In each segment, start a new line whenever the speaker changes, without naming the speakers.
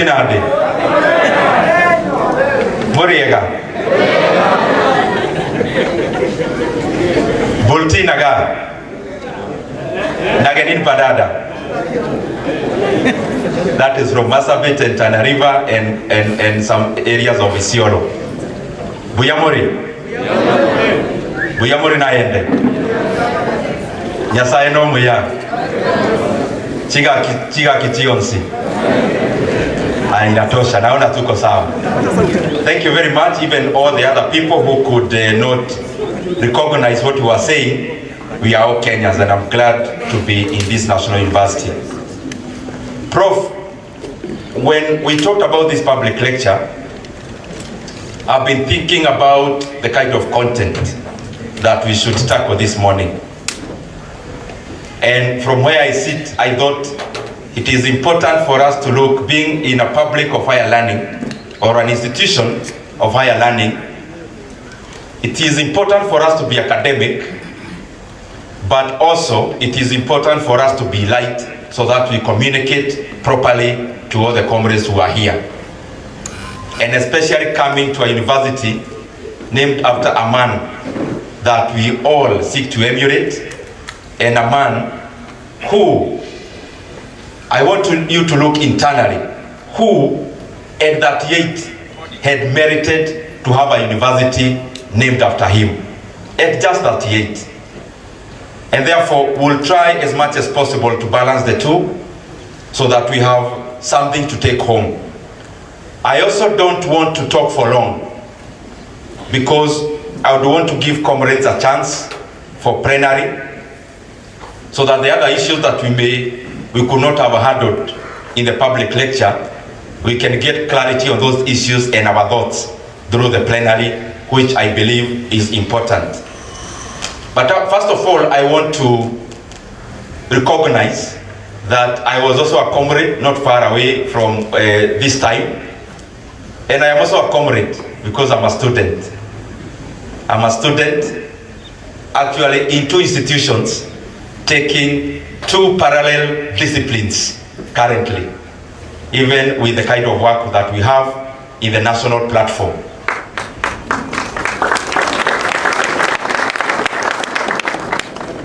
Murinade. Muriega. Bultinaga. Naganin Badada. That is from Masabit and Tana River and some areas of Isiolo. Buyamori. Buyamori naende. Nyasaye no muya. Chiga kitionsi. Inatosha. Naona tuko sawa. Thank you very much. Even all the other people who could not recognize what you are saying. We are all Kenyans and I'm glad to be in this national university. Prof, when we talked about this public lecture, I've been thinking about the kind of content that we should tackle this morning. And from where I sit, I thought it is important for us to look, being in a public of higher learning or an institution of higher learning, it is important for us to be academic, but also it is important for us to be light so that we communicate properly to all the comrades who are here. And especially coming to a university named after a man that we all seek to emulate, and a man who, I want you to look internally, who at that age had merited to have a university named after him, at just 38. And therefore, we'll try as much as possible to balance the two so that we have something to take home. I also don't want to talk for long because I would want to give comrades a chance for plenary so that the other issues that we could not have handled in the public lecture, we can get clarity on those issues and our thoughts through the plenary, which I believe is important. But first of all, I want to recognize that I was also a comrade not far away from this time. And I am also a comrade because I'm a student. I'm a student actually in two institutions taking two parallel disciplines currently, even with the kind of work that we have in the national platform.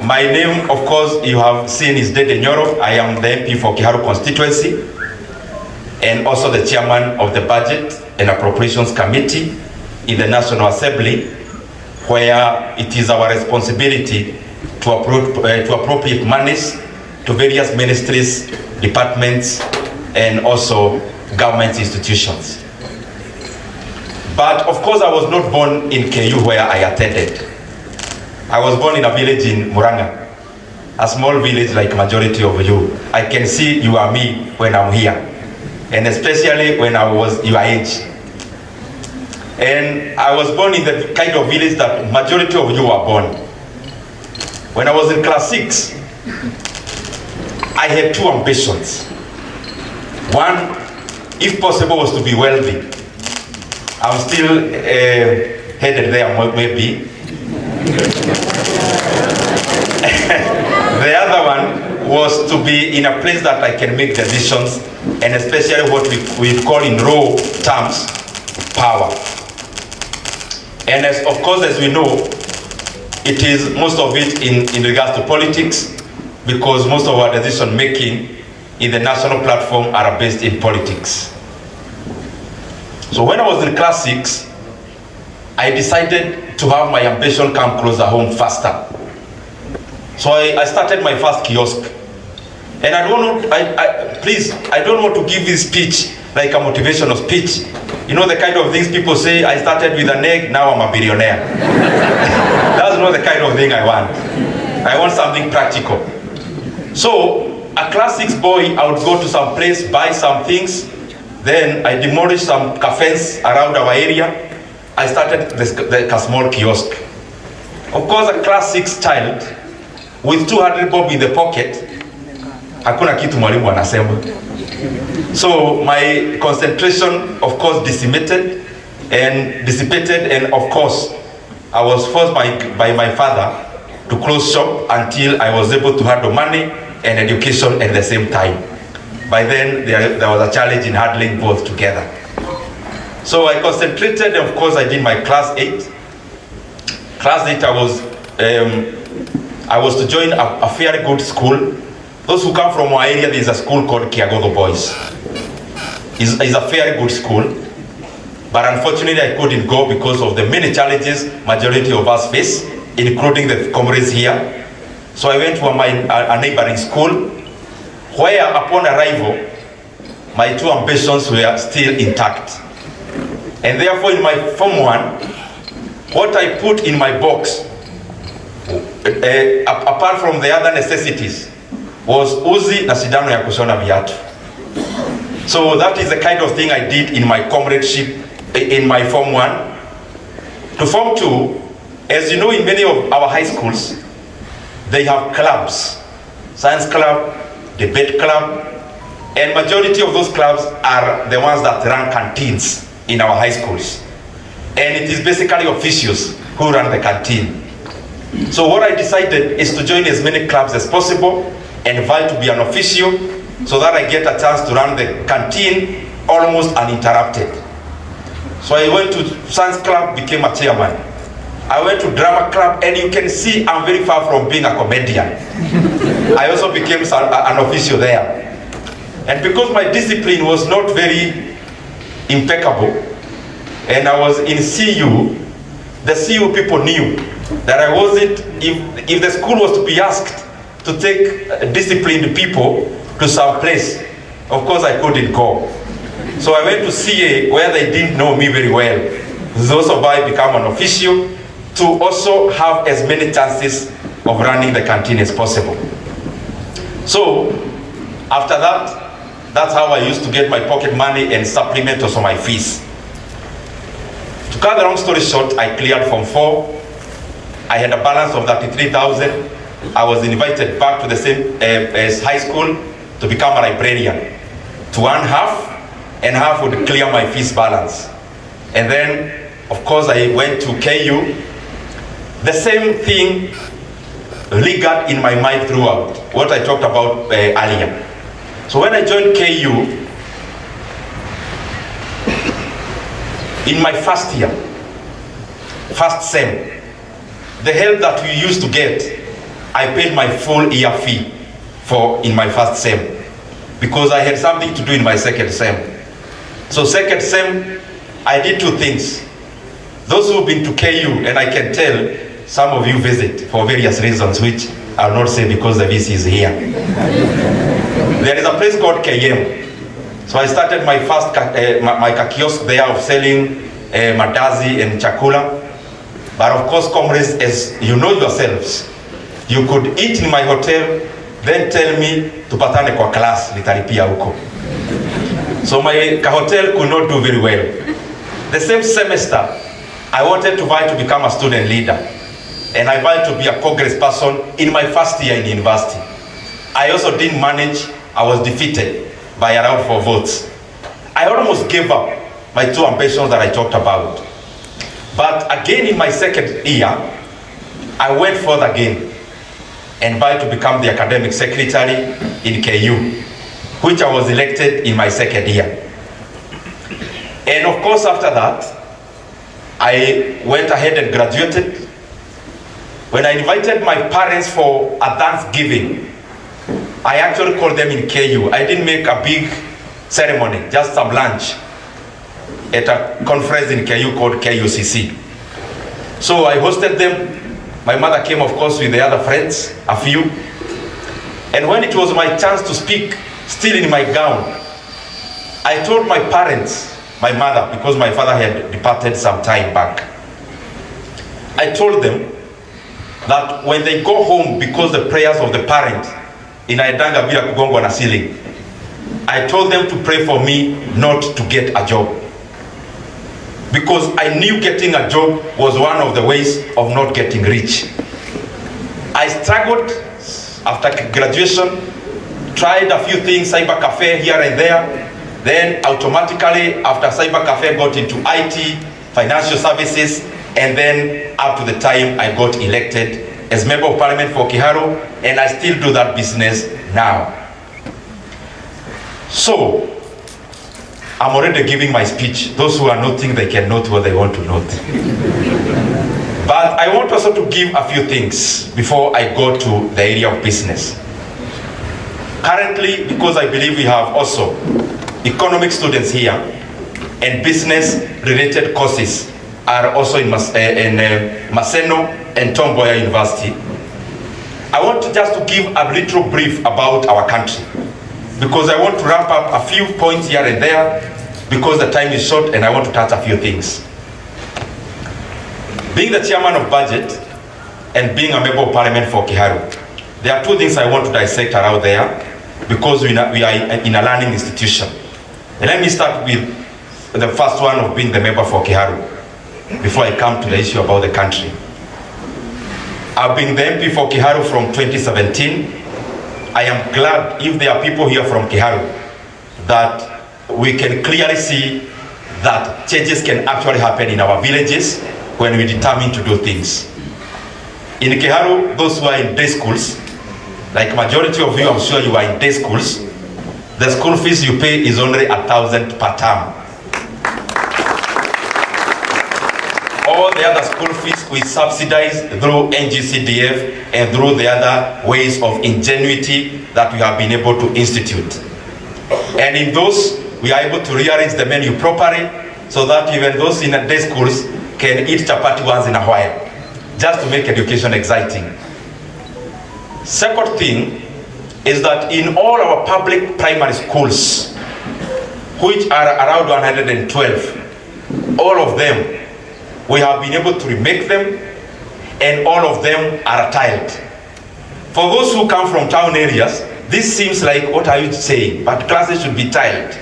My name, of course, you have seen is Ndindi Nyoro. I am the MP for Kiharu constituency and also the chairman of the Budget and Appropriations Committee in the National Assembly, where it is our responsibility to appropriate monies to various ministries, departments, and also government institutions. But of course, I was not born in KU where I attended. I was born in a village in Muranga, a small village like majority of you. I can see you are me when I'm here, and especially when I was your age. And I was born in the kind of village that majority of you are born. When I was in class 6, I had two ambitions. One, if possible, was to be wealthy. I'm still headed there, maybe. The other one was to be in a place that I can make decisions, and especially what we call in raw terms, power. And of course, as we know, it is most of it in regards to politics, because most of our decision making in the national platform are based in politics. So when I was in class 6, I decided to have my ambition come closer home faster. So I started my first kiosk. And I don't want to give this speech like a motivational speech. You know the kind of things people say, I started with an egg, now I'm a billionaire. That's not the kind of thing I want. I want something practical. So, a class 6 boy, I would go to some place, buy some things, then I demolished some cafes around our area. I started a small kiosk. Of course, a class 6 child with 200 bob in the pocket, hakuna kitu mwalimu anasema. So my concentration, of course, dissipated, and of course, I was forced by my father to close shop until I was able to handle money and education at the same time. by then there was a challenge in handling both together. So I concentrated, of course I did my class 8. Class 8 I was to join a fairly good school. Those who come from our area, there is a school called Kiagogo Boys. It's a fairly good school, but unfortunately I couldn't go because of the many challenges majority of us face, including the comrades here. So I went to a neighboring school, where upon arrival, my two ambitions were still intact. And therefore in my Form 1, what I put in my box, apart from the other necessities, was uzi na sindano ya kushona viatu. So that is the kind of thing I did in my comradeship in my Form 1. To Form 2, as you know, in many of our high schools, they have clubs, science club, debate club, and majority of those clubs are the ones that run canteens in our high schools. And it is basically officials who run the canteen. So what I decided is to join as many clubs as possible and vie to be an official so that I get a chance to run the canteen almost uninterrupted. So I went to science club, became a chairman. I went to drama club, and you can see I'm very far from being a comedian. I also became an official there. And because my discipline was not very impeccable, and I was in CU, the CU people knew that I wasn't, if the school was to be asked to take disciplined people to some place, of course I couldn't go. So I went to CA where they didn't know me very well. Those of I become an official to also have as many chances of running the canteen as possible. So after that, that's how I used to get my pocket money and supplement also my fees. To cut the long story short, I cleared Form 4. I had a balance of 33,000. I was invited back to the same as high school to become a librarian. To earn half, and half would clear my fees balance. And then, of course, I went to KU. The same thing lingered in my mind throughout, what I talked about earlier. So when I joined KU, in my first year, first sem, the help that we used to get, I paid my full year fee for in my first sem, because I had something to do in my second sem. So second sem, I did two things. Those who've been to KU, and I can tell some of you visit for various reasons, which I'll not say because the VC is here. There is a place called KM. So I started my first my kiosk there of selling mandazi and chakula. But of course, comrades, as you know yourselves, you could eat in my hotel, then tell me tupatane kwa class nitalipia huko. So my hotel could not do very well. The same semester, I wanted to vie to become a student leader. And I vied to be a congress person in my first year in university. I also didn't manage. I was defeated by around 4 votes. I almost gave up my two ambitions that I talked about. But again in my second year, I went further again and vied to become the academic secretary in KU, which I was elected in my second year. And of course after that, I went ahead and graduated. When I invited my parents for a Thanksgiving, I actually called them in KU. I didn't make a big ceremony, just some lunch at a conference in KU called KUCC. So I hosted them. My mother came, of course, with the other friends, a few. And when it was my chance to speak, still in my gown, I told my parents, my mother, because my father had departed some time back, I told them that when they go home, because the prayers of the parent inaendanga bila kugongwa na ceiling, I told them to pray for me not to get a job, because I knew getting a job was one of the ways of not getting rich. I struggled after graduation, tried a few things, cyber cafe here and there, then automatically after cyber cafe got into IT, financial services, and then up to the time I got elected as member of parliament for Kiharo, and I still do that business now. So, I'm already giving my speech. Those who are noting, they can note what they want to note. But I want also to give a few things before I go to the area of business. Currently, because I believe we have also economic students here and business-related courses are also in Maseno and Tombaya University. I want just to give a little brief about our country, because I want to wrap up a few points here and there, because the time is short and I want to touch a few things. Being the chairman of budget and being a member of parliament for Kiharu, there are two things I want to dissect around there, because we are in a learning institution. And let me start with the first one of being the member for Kiharu, before I come to the issue about the country. I've been the MP for Kiharu from 2017. I am glad if there are people here from Kiharu that we can clearly see that changes can actually happen in our villages when we determine to do things. In Kiharu, those who are in day schools, like majority of you, I'm sure you are in day schools, the school fees you pay is only 1,000 per term. All the other school fees we subsidize through NGCDF and through the other ways of ingenuity that we have been able to institute. And in those, we are able to rearrange the menu properly so that even those in the day schools can eat chapati once in a while, just to make education exciting. Second thing is that in all our public primary schools, which are around 112, all of them, we have been able to remake them, and all of them are tiled. For those who come from town areas, this seems like, what are you saying? But classes should be tiled.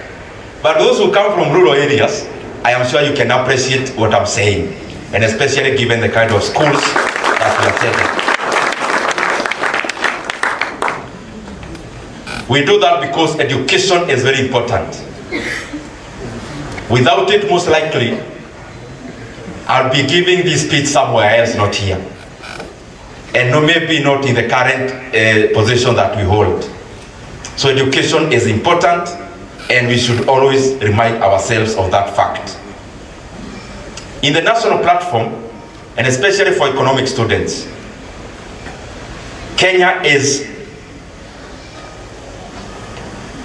But those who come from rural areas, I am sure you can appreciate what I'm saying, and especially given the kind of schools that we are taking. We do that because education is very important. Without it, most likely, I'll be giving this speech somewhere else, not here. And no, maybe not in the current position that we hold. So education is important, and we should always remind ourselves of that fact. In the national platform, and especially for economic students, Kenya is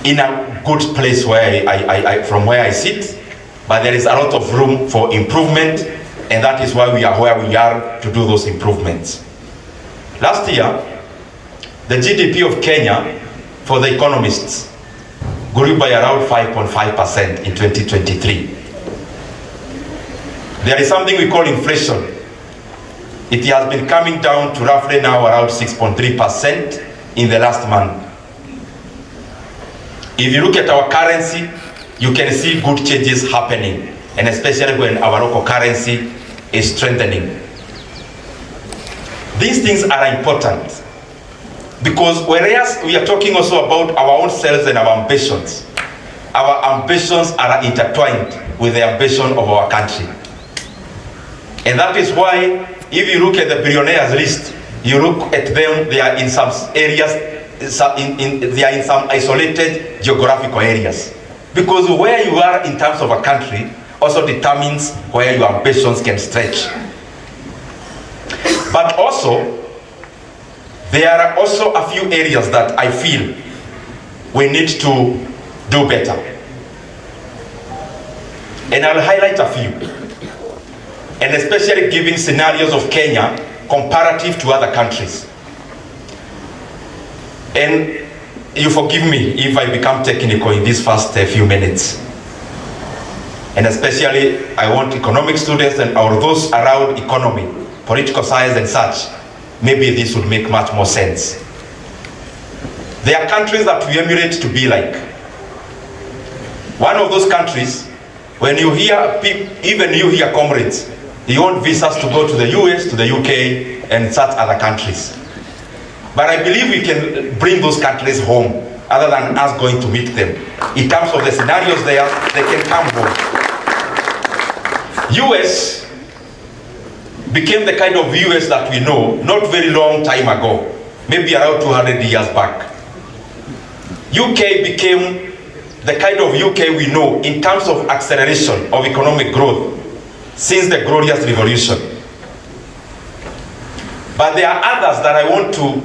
in a good place where from where I sit, but there is a lot of room for improvement, and that is why we are where we are to do those improvements. Last year, the GDP of Kenya for the economists grew by around 5.5% in 2023. There is something we call inflation. It has been coming down to roughly now around 6.3% in the last month. If you look at our currency, you can see good changes happening, and especially when our local currency is strengthening. These things are important because whereas we are talking also about our own selves and our ambitions are intertwined with the ambition of our country. And that is why if you look at the billionaires list, you look at them, they are in some areas, they are in some isolated geographical areas. Because where you are in terms of a country also determines where your ambitions can stretch. But also, there are also a few areas that I feel we need to do better. And I'll highlight a few. And especially giving scenarios of Kenya comparative to other countries. And you forgive me if I become technical in these first few minutes. And especially, I want economic students and or those around economy, political science and such, maybe this would make much more sense. There are countries that we emulate to be like. One of those countries, when you hear people, even you hear comrades, you want visas to go to the US, to the UK, and such other countries. But I believe we can bring those countries home, other than us going to meet them. In terms of the scenarios there, they can come home. US became the kind of US that we know not very long time ago, maybe around 200 years back. UK became the kind of UK we know in terms of acceleration of economic growth since the Glorious Revolution. But there are others that I want to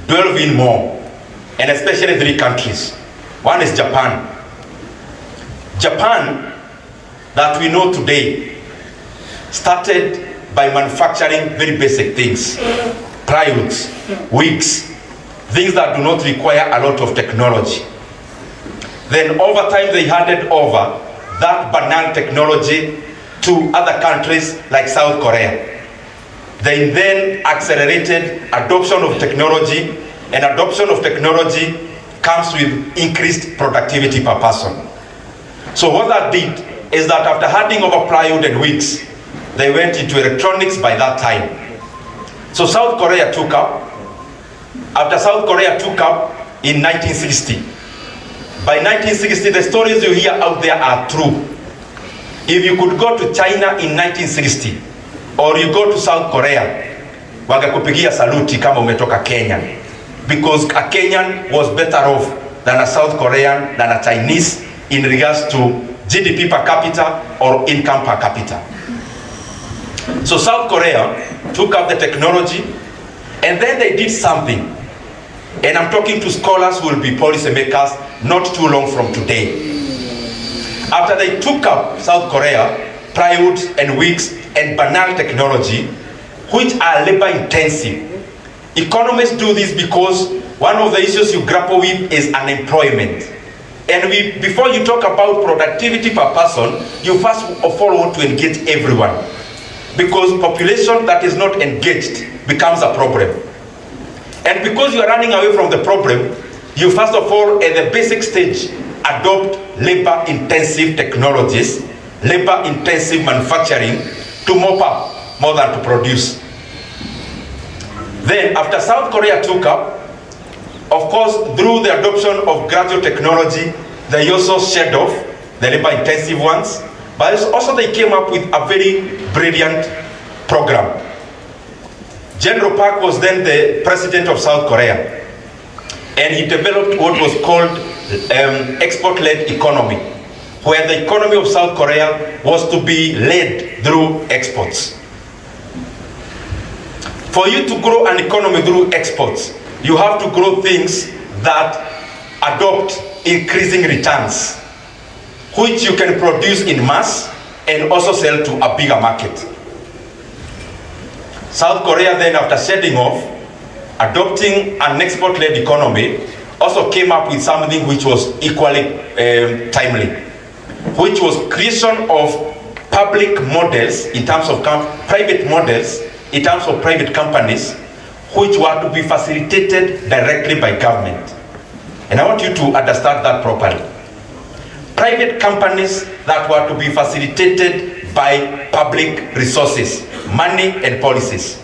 delve in more, and especially 3 countries. One is Japan. Japan, that we know today, started by manufacturing very basic things, plywoods, wigs, things that do not require a lot of technology. Then over time they handed over that banal technology to other countries like South Korea. They then accelerated adoption of technology, and adoption of technology comes with increased productivity per person. So what that did is that after handing over plywood and wigs, they went into electronics by that time. So South Korea took up. After South Korea took up in 1960, by 1960, the stories you hear out there are true. If you could go to China in 1960, or you go to South Korea, wangekupigia saluti kama umetoka Kenya, because a Kenyan was better off than a South Korean, than a Chinese in regards to GDP per capita or income per capita. So South Korea took up the technology, and then they did something. And I'm talking to scholars who will be policymakers not too long from today. After they took up South Korea, plywood and wigs and banal technology, which are labor intensive. Economists do this because one of the issues you grapple with is unemployment. And before you talk about productivity per person, you first of all want to engage everyone. Because population that is not engaged becomes a problem. And because you are running away from the problem, you first of all, at the basic stage, adopt labor-intensive technologies, labor-intensive manufacturing to mop up more than to produce. Then, after South Korea took up, of course, through the adoption of graduate technology, they also shed off the labor-intensive ones, but also they came up with a very brilliant program. General Park was then the president of South Korea, and he developed what was called export-led economy, where the economy of South Korea was to be led through exports. For you to grow an economy through exports, you have to grow things that adopt increasing returns, which you can produce in mass and also sell to a bigger market. South Korea then, after shedding off, adopting an export-led economy, also came up with something which was equally timely, which was creation of public models in terms of private models, in terms of private companies, which were to be facilitated directly by government. And I want you to understand that properly. Private companies that were to be facilitated by public resources, money and policies.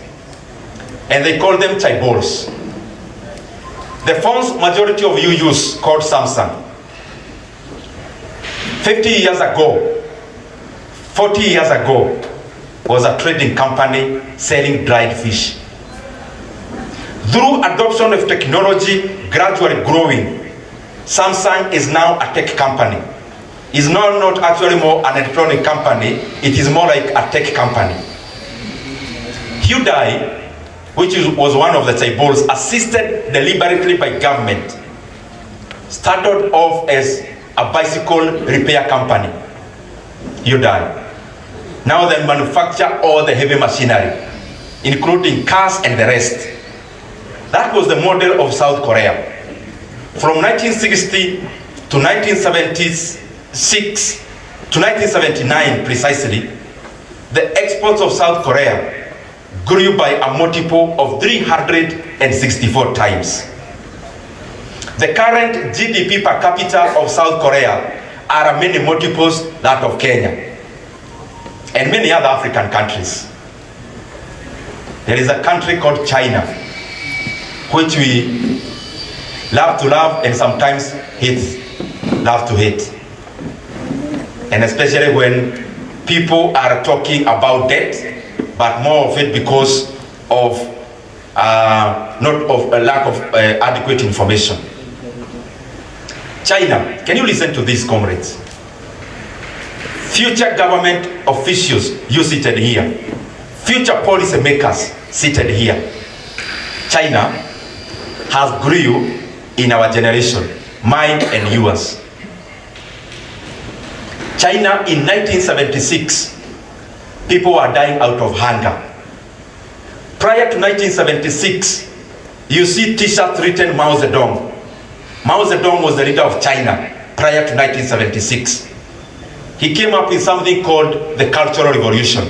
And they call them chaebols. The phones majority of you use called Samsung. 50 years ago, 40 years ago, was a trading company selling dried fish. Through adoption of technology gradually growing, Samsung is now a tech company. It's now not actually more an electronic company, it is more like a tech company. Hyundai, which was one of the chaebols, assisted deliberately by government, started off as a bicycle repair company, Hyundai. Now they manufacture all the heavy machinery, including cars and the rest. That was the model of South Korea. From 1960 to 1976 to 1979 precisely, the exports of South Korea grew by a multiple of 364 times. The current GDP per capita of South Korea are many multiples that of Kenya and many other African countries. There is a country called China, which we love to love and sometimes love to hate. And especially when people are talking about debt, but more of it because of not of a lack of adequate information. China, can you listen to these, comrades? Future government officials, you seated here. Future policy makers seated here. China has grew in our generation, mine and yours. China in 1976, people were dying out of hunger. Prior to 1976, you see t-shirts written Mao Zedong. Mao Zedong was the leader of China prior to 1976. He came up with something called the Cultural Revolution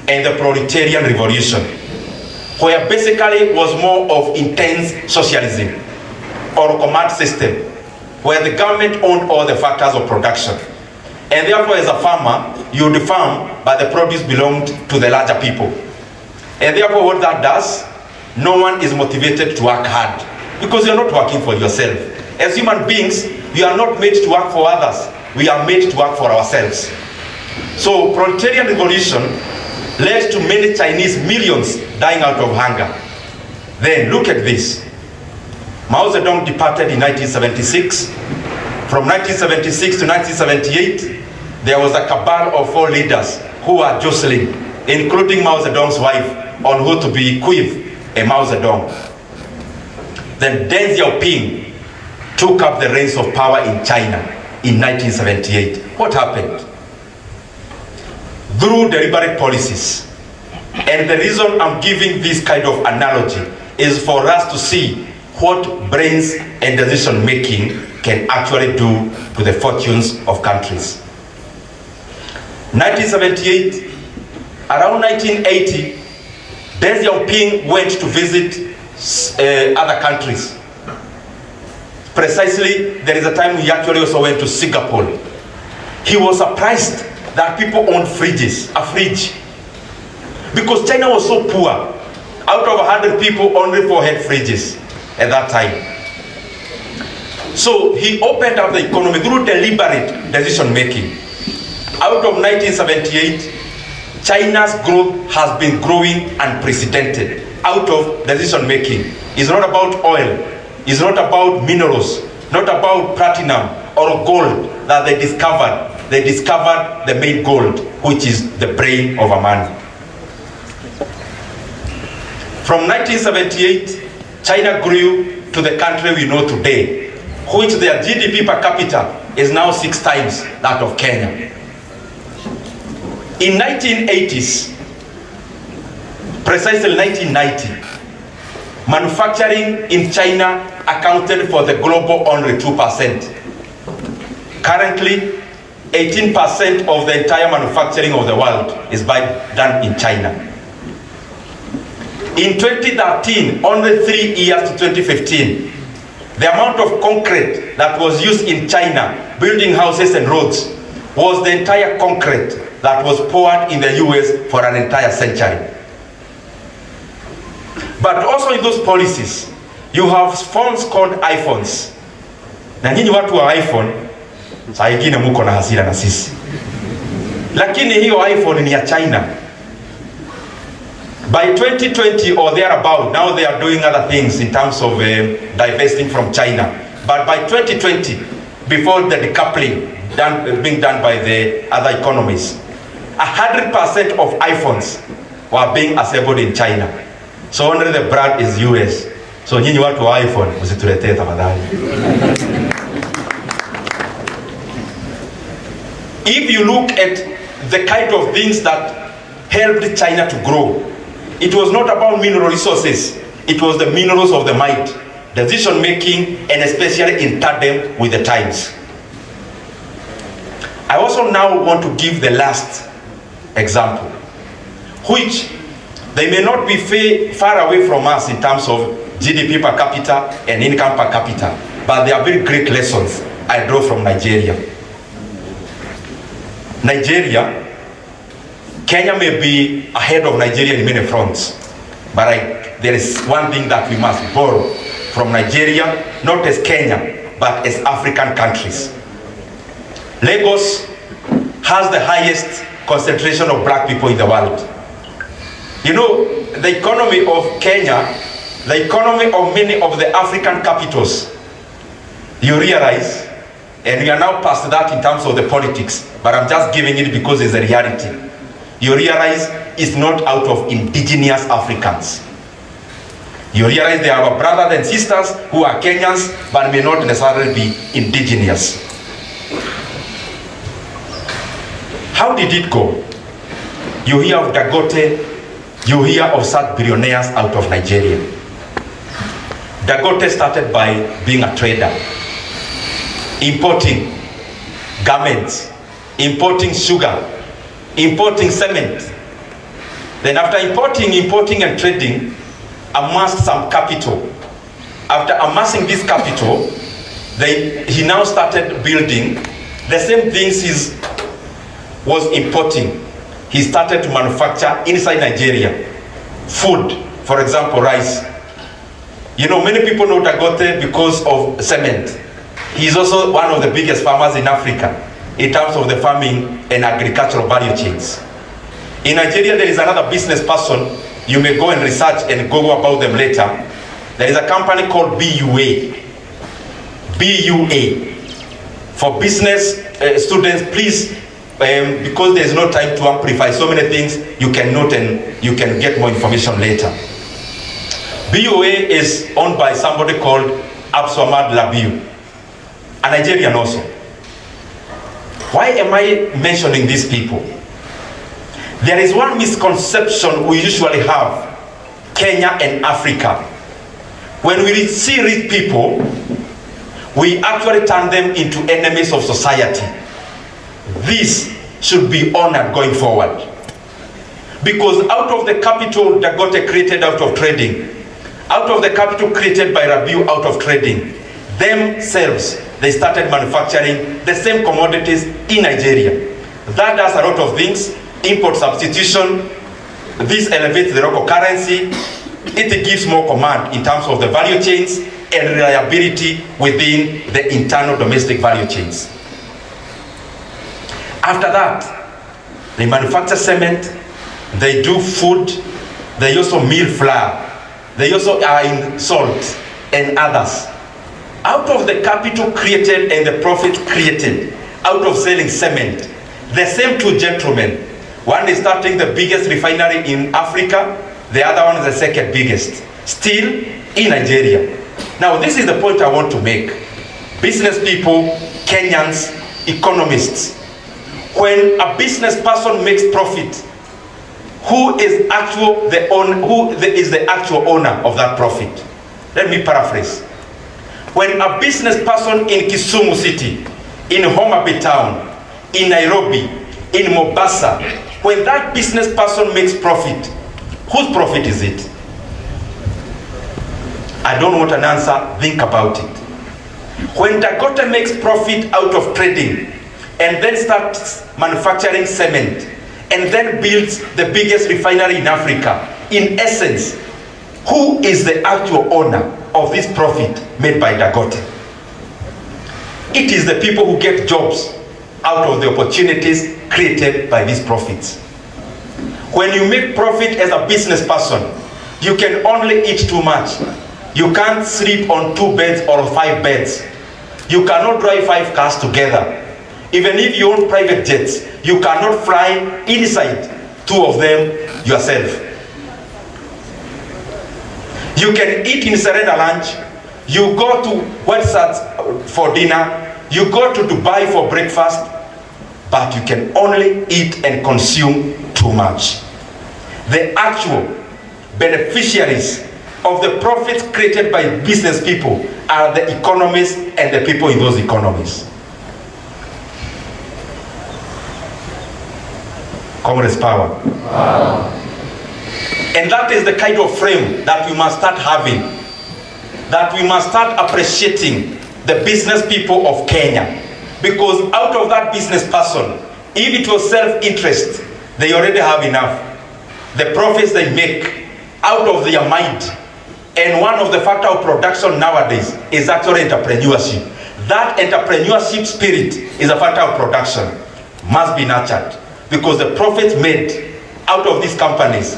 and the Proletarian Revolution, where basically was more of intense socialism or command system, where the government owned all the factors of production. And therefore, as a farmer, you would farm, but the produce belonged to the larger people. And therefore, what that does, no one is motivated to work hard because you're not working for yourself. As human beings, we are not made to work for others. We are made to work for ourselves. So, proletarian revolution led to many Chinese millions dying out of hunger. Then, look at this. Mao Zedong departed in 1976. From 1976 to 1978, there was a cabal of 4 leaders who were jostling, including Mao Zedong's wife, on who to be a Mao Zedong. Then Deng Xiaoping took up the reins of power in China in 1978. What happened? Through deliberate policies. And the reason I'm giving this kind of analogy is for us to see what brains and decision making can actually do to the fortunes of countries. 1978, around 1980, Deng Xiaoping went to visit other countries. Precisely, there is a time he actually also went to Singapore. He was surprised that people owned fridges, a fridge. Because China was so poor. Out of 100 people, only 4 had fridges at that time. So he opened up the economy through deliberate decision making. Out of 1978, China's growth has been growing unprecedented out of decision making. It's not about oil, it's not about minerals, not about platinum or gold that they discovered. They discovered the main gold, which is the brain of a man. From 1978, China grew to the country we know today, which their GDP per capita is now 6 times that of Kenya. In 1980s, precisely 1990, manufacturing in China accounted for the global only 2%. Currently, 18% of the entire manufacturing of the world is done in China. In 2013, only 3 years to 2015, the amount of concrete that was used in China, building houses and roads, was the entire concrete that was poured in the US for an entire century. But also in those policies, you have phones called iPhones. Na nyinyi watu wa iPhone, saa ingine muko na hasira na sisi. Lakini hiyo iPhone ni ya China. By 2020 or thereabout, now they are doing other things in terms of divesting from China. But by 2020, before the decoupling being done by the other economies, 100% of iPhones were being assembled in China. So only the brand is US. So nyinyi watu wa iPhone, msituletee tafadhali. If you look at the kind of things that helped China to grow, it was not about mineral resources. It was the minerals of the mind, decision making, and especially in tandem with the times. I also now want to give the last example, which they may not be far away from us in terms of GDP per capita and income per capita, but they are very great lessons I draw from Nigeria. Nigeria, Kenya may be ahead of Nigeria in many fronts, but there is one thing that we must borrow from Nigeria, not as Kenya, but as African countries. Lagos has the highest concentration of black people in the world. You know, the economy of Kenya, the economy of many of the African capitals you realize, and we are now past that in terms of the politics, but I'm just giving it because it's a reality. You realize it's not out of indigenous Africans. You realize they are our brothers and sisters who are Kenyans, but may not necessarily be indigenous. How did it go? You hear of Dangote, you hear of such billionaires out of Nigeria. Dangote started by being a trader, importing garments, importing sugar, importing cement. Then after importing and trading, amassed some capital. After amassing this capital, he now started building the same things he was importing. He started to manufacture inside Nigeria. Food, for example, rice. You know, many people know Dangote because of cement. He is also one of the biggest farmers in Africa in terms of the farming and agricultural value chains. In Nigeria, there is another business person. You may go and research and go about them later. There is a company called BUA. BUA. For business students, please, because there is no time to amplify so many things, you can note and you can get more information later. BUA is owned by somebody called ADVERTISE, a Nigerian also. Why am I mentioning these people? There is one misconception we usually have, Kenya and Africa. When we see rich people, we actually turn them into enemies of society. This should be honored going forward. Because out of the capital Dangote created out of trading, out of the capital created by Rabiu out of trading, themselves, they started manufacturing the same commodities in Nigeria. That does a lot of things. Import substitution, this elevates the local currency, it gives more command in terms of the value chains and reliability within the internal domestic value chains. After that, they manufacture cement, they do food, they also mill flour, they also are in salt and others. Out of the capital created and the profit created out of selling cement, the same two gentlemen, one is starting the biggest refinery in Africa, the other one is the second biggest, still in Nigeria. Now this is the point I want to make. Business people, Kenyans, economists, when a business person makes profit, who is the actual owner of that profit? Let me paraphrase. When a business person in Kisumu City, in Homa Bay town, in Nairobi, in Mombasa, when that business person makes profit, whose profit is it? I don't want an answer, think about it. When Dangote makes profit out of trading and then starts manufacturing cement and then builds the biggest refinery in Africa, in essence, who is the actual owner of this profit made by Dangote? It is the people who get jobs out of the opportunities created by these profits. When you make profit as a business person, you can only eat too much. You can't sleep on 2 beds or 5 beds. You cannot drive 5 cars together. Even if you own private jets, you cannot fly inside 2 of them yourself. You can eat in Serena lunch, you go to Websats for dinner, you go to Dubai for breakfast, but you can only eat and consume too much. The actual beneficiaries of the profits created by business people are the economists and the people in those economies. Communist power. Wow. And that is the kind of frame that we must start having, that we must start appreciating the business people of Kenya. Because out of that business person, if it was self-interest, they already have enough. The profits they make out of their mind. And one of the factors of production nowadays is actually entrepreneurship. That entrepreneurship spirit is a factor of production, must be nurtured. Because the profits made out of these companies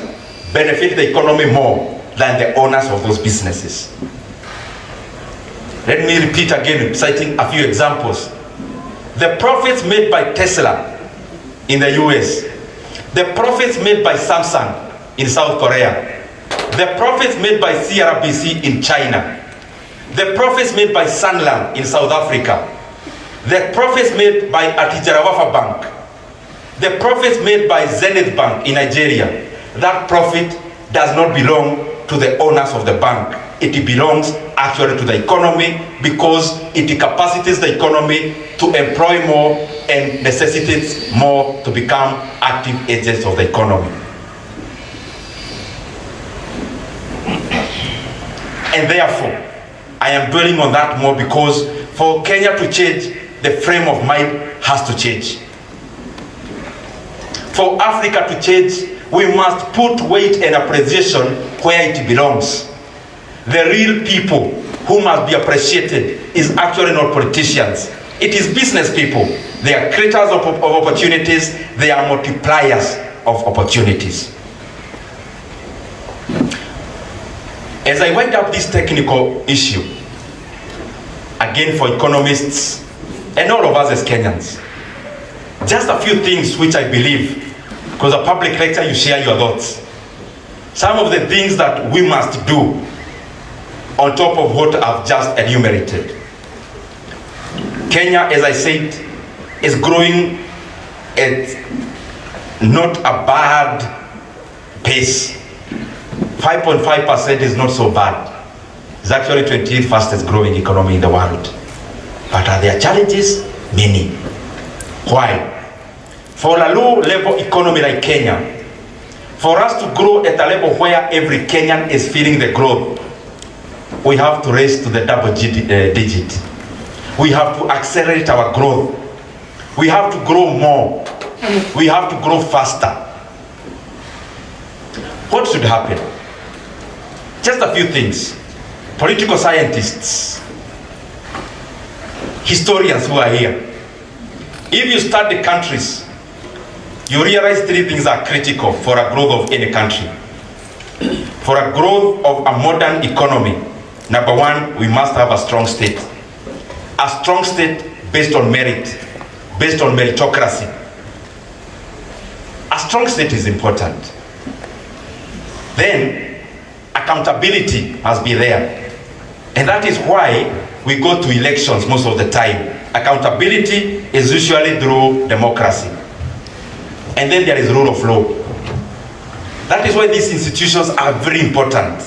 benefit the economy more than the owners of those businesses. Let me repeat again, citing a few examples. The profits made by Tesla in the US, the profits made by Samsung in South Korea, the profits made by CRBC in China, the profits made by Sanlam in South Africa, the profits made by ADVERTISE Bank, the profits made by Zenith Bank in Nigeria, that profit does not belong to the owners of the bank. It belongs actually to the economy because it capacitates the economy to employ more and necessitates more to become active agents of the economy. And therefore, I am dwelling on that more because for Kenya to change, the frame of mind has to change. For Africa to change, we must put weight and appreciation where it belongs. The real people who must be appreciated is actually not politicians. It is business people. They are creators of opportunities. They are multipliers of opportunities. As I wind up this technical issue, again for economists and all of us as Kenyans, just a few things which I believe, because a public lecture you share your thoughts. Some of the things that we must do on top of what I've just enumerated. Kenya, as I said, is growing at not a bad pace. 5.5% is not so bad. It's actually 28th fastest growing economy in the world. But are there challenges? Many. Why? For a low level economy like Kenya, for us to grow at a level where every Kenyan is feeling the growth, we have to raise to the double digit. We have to accelerate our growth. We have to grow more. We have to grow faster. What should happen? Just a few things. Political scientists, historians who are here, if you study countries, you realize three things are critical for a growth of any country. For a growth of a modern economy, number one, we must have a strong state. A strong state based on merit, based on meritocracy. A strong state is important. Then, accountability must be there. And that is why we go to elections most of the time. Accountability is usually through democracy. And then there is rule of law. That is why these institutions are very important.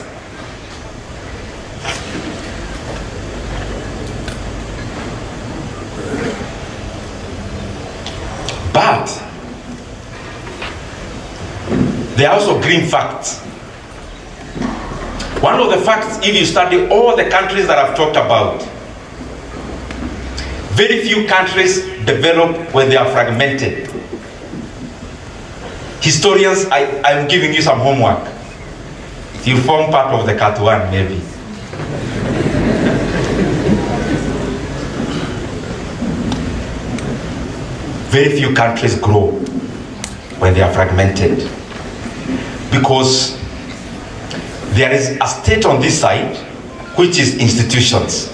But there are also green facts. One of the facts, if you study all the countries that I've talked about, very few countries develop when they are fragmented. Historians, I'm giving you some homework. You form part of the Cat 1, maybe. Very few countries grow when they are fragmented. Because there is a state on this side, which is institutions.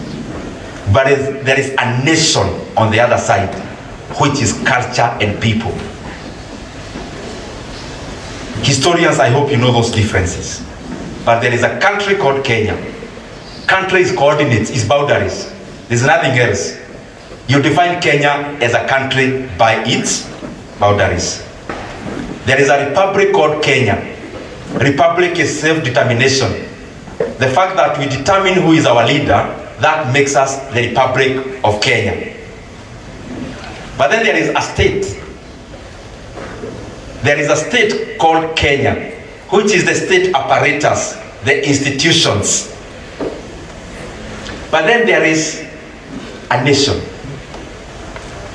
But there is a nation on the other side, which is culture and people. Historians, I hope you know those differences. But there is a country called Kenya. Country is coordinates, is boundaries. There's nothing else. You define Kenya as a country by its boundaries. There is a republic called Kenya. Republic is self-determination. The fact that we determine who is our leader, that makes us the Republic of Kenya. But then there is a state. There is a state called Kenya, which is the state apparatus, the institutions. But then there is a nation.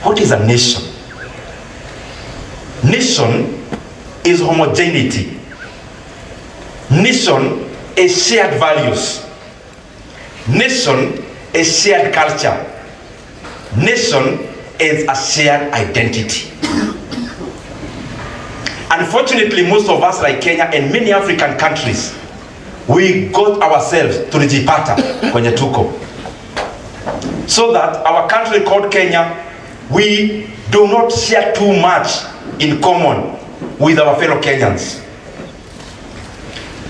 What is a nation? Nation is homogeneity. Nation is shared values. Nation is shared culture. Nation is a shared identity. Unfortunately, most of us, like Kenya and many African countries, we got ourselves to Nijipata kwenye tuko. so that our country called Kenya, we do not share too much in common with our fellow Kenyans.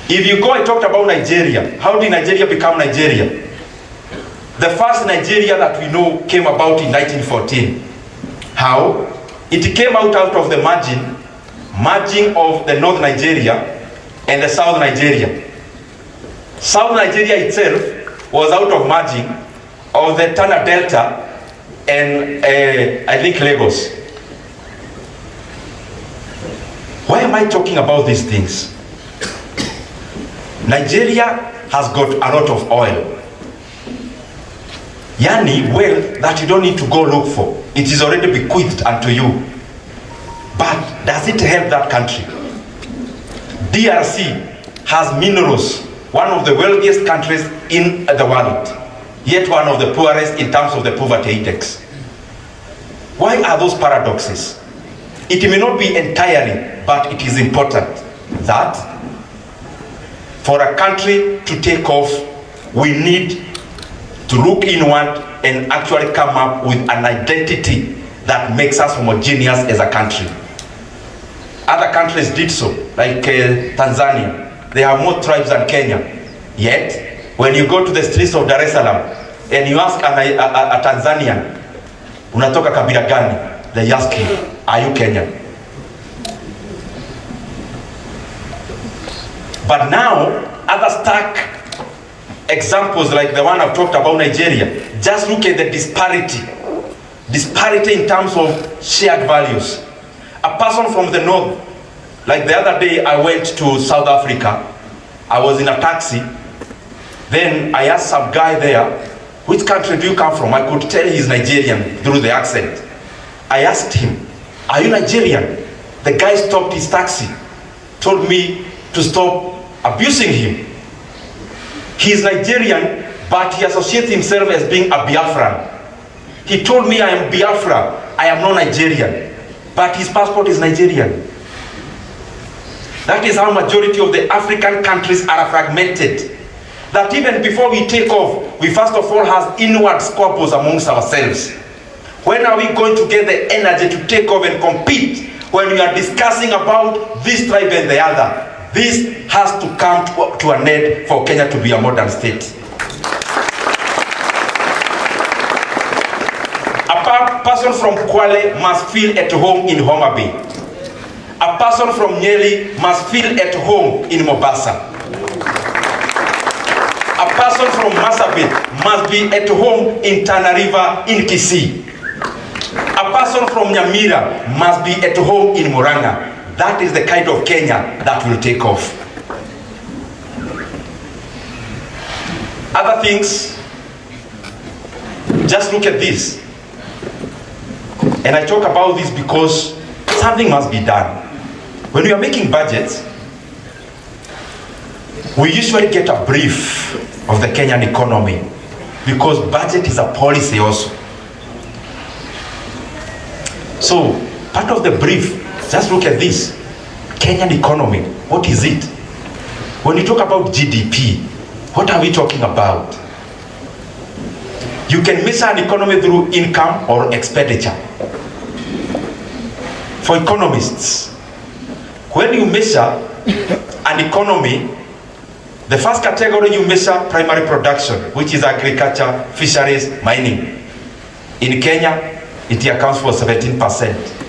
If you go and talk about Nigeria, how did Nigeria become Nigeria? The first Nigeria that we know came about in 1914. How? It came out of the merging of the North Nigeria and the South Nigeria. South Nigeria itself was out of merging of the Tana Delta and I think Lagos. Why am I talking about these things? Nigeria has got a lot of oil. Yani, well, that you don't need to go look for. It is already bequeathed unto you. But does it help that country? DRC has minerals, one of the wealthiest countries in the world, yet one of the poorest in terms of the poverty index. Why are those paradoxes? It may not be entirely, but it is important that for a country to take off, we need to look inward and actually come up with an identity that makes us homogeneous as a country. Other countries did so, like Tanzania. They have more tribes than Kenya. Yet, when you go to the streets of Dar es Salaam and you ask a Tanzanian, unatoka kabila gani? They ask you, are you Kenyan? But now, other stark examples like the one I've talked about, Nigeria, just look at the disparity in terms of shared values. A person from the north, like the other day I went to South Africa, I was in a taxi, then I asked some guy there, which country do you come from? I could tell he's Nigerian through the accent. I asked him, are you Nigerian? The guy stopped his taxi, told me to stop abusing him. He is Nigerian, but he associates himself as being a Biafran. He told me I am Biafra, I am not Nigerian, but his passport is Nigerian. That is how majority of the African countries are fragmented. That even before we take off, we first of all have inward squabbles amongst ourselves. When are we going to get the energy to take off and compete when we are discussing about this tribe and the other? This has to come to an end for Kenya to be a modern state. A person from Kwale must feel at home in Homa Bay. A person from Nyeri must feel at home in Mombasa. A person from Marsabit must be at home in Tana River in Kisii. A person from Nyamira must be at home in Murang'a. That is the kind of Kenya that will take off. Other things, just look at this. And I talk about this because something must be done. When we are making budgets, we usually get a brief of the Kenyan economy because budget is a policy also. So, part of the brief, just look at this. Kenyan economy, what is it? When you talk about GDP, what are we talking about? You can measure an economy through income or expenditure. For economists, when you measure an economy, the first category you measure primary production, which is agriculture, fisheries, mining. In Kenya, it accounts for 17%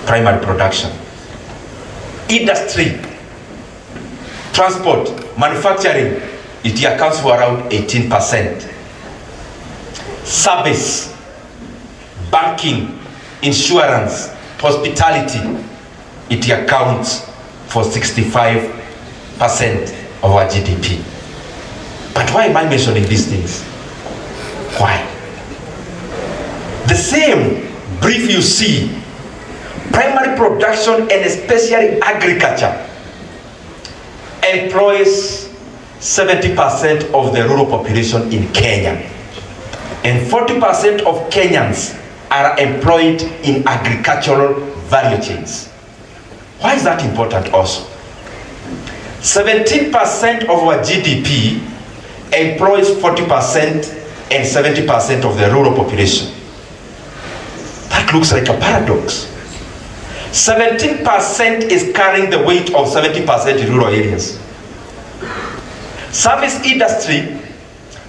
primary production. Industry, transport, manufacturing, it accounts for around 18%. Service, banking, insurance, hospitality, it accounts for 65% of our GDP. But why am I mentioning these things? Why? The same brief you see, primary production and especially agriculture employs 70% of the rural population in Kenya. And 40% of Kenyans are employed in agricultural value chains. Why is that important also? 17% of our GDP employs 40% and 70% of the rural population. That looks like a paradox. 17% is carrying the weight of 70% in rural areas. Service industry,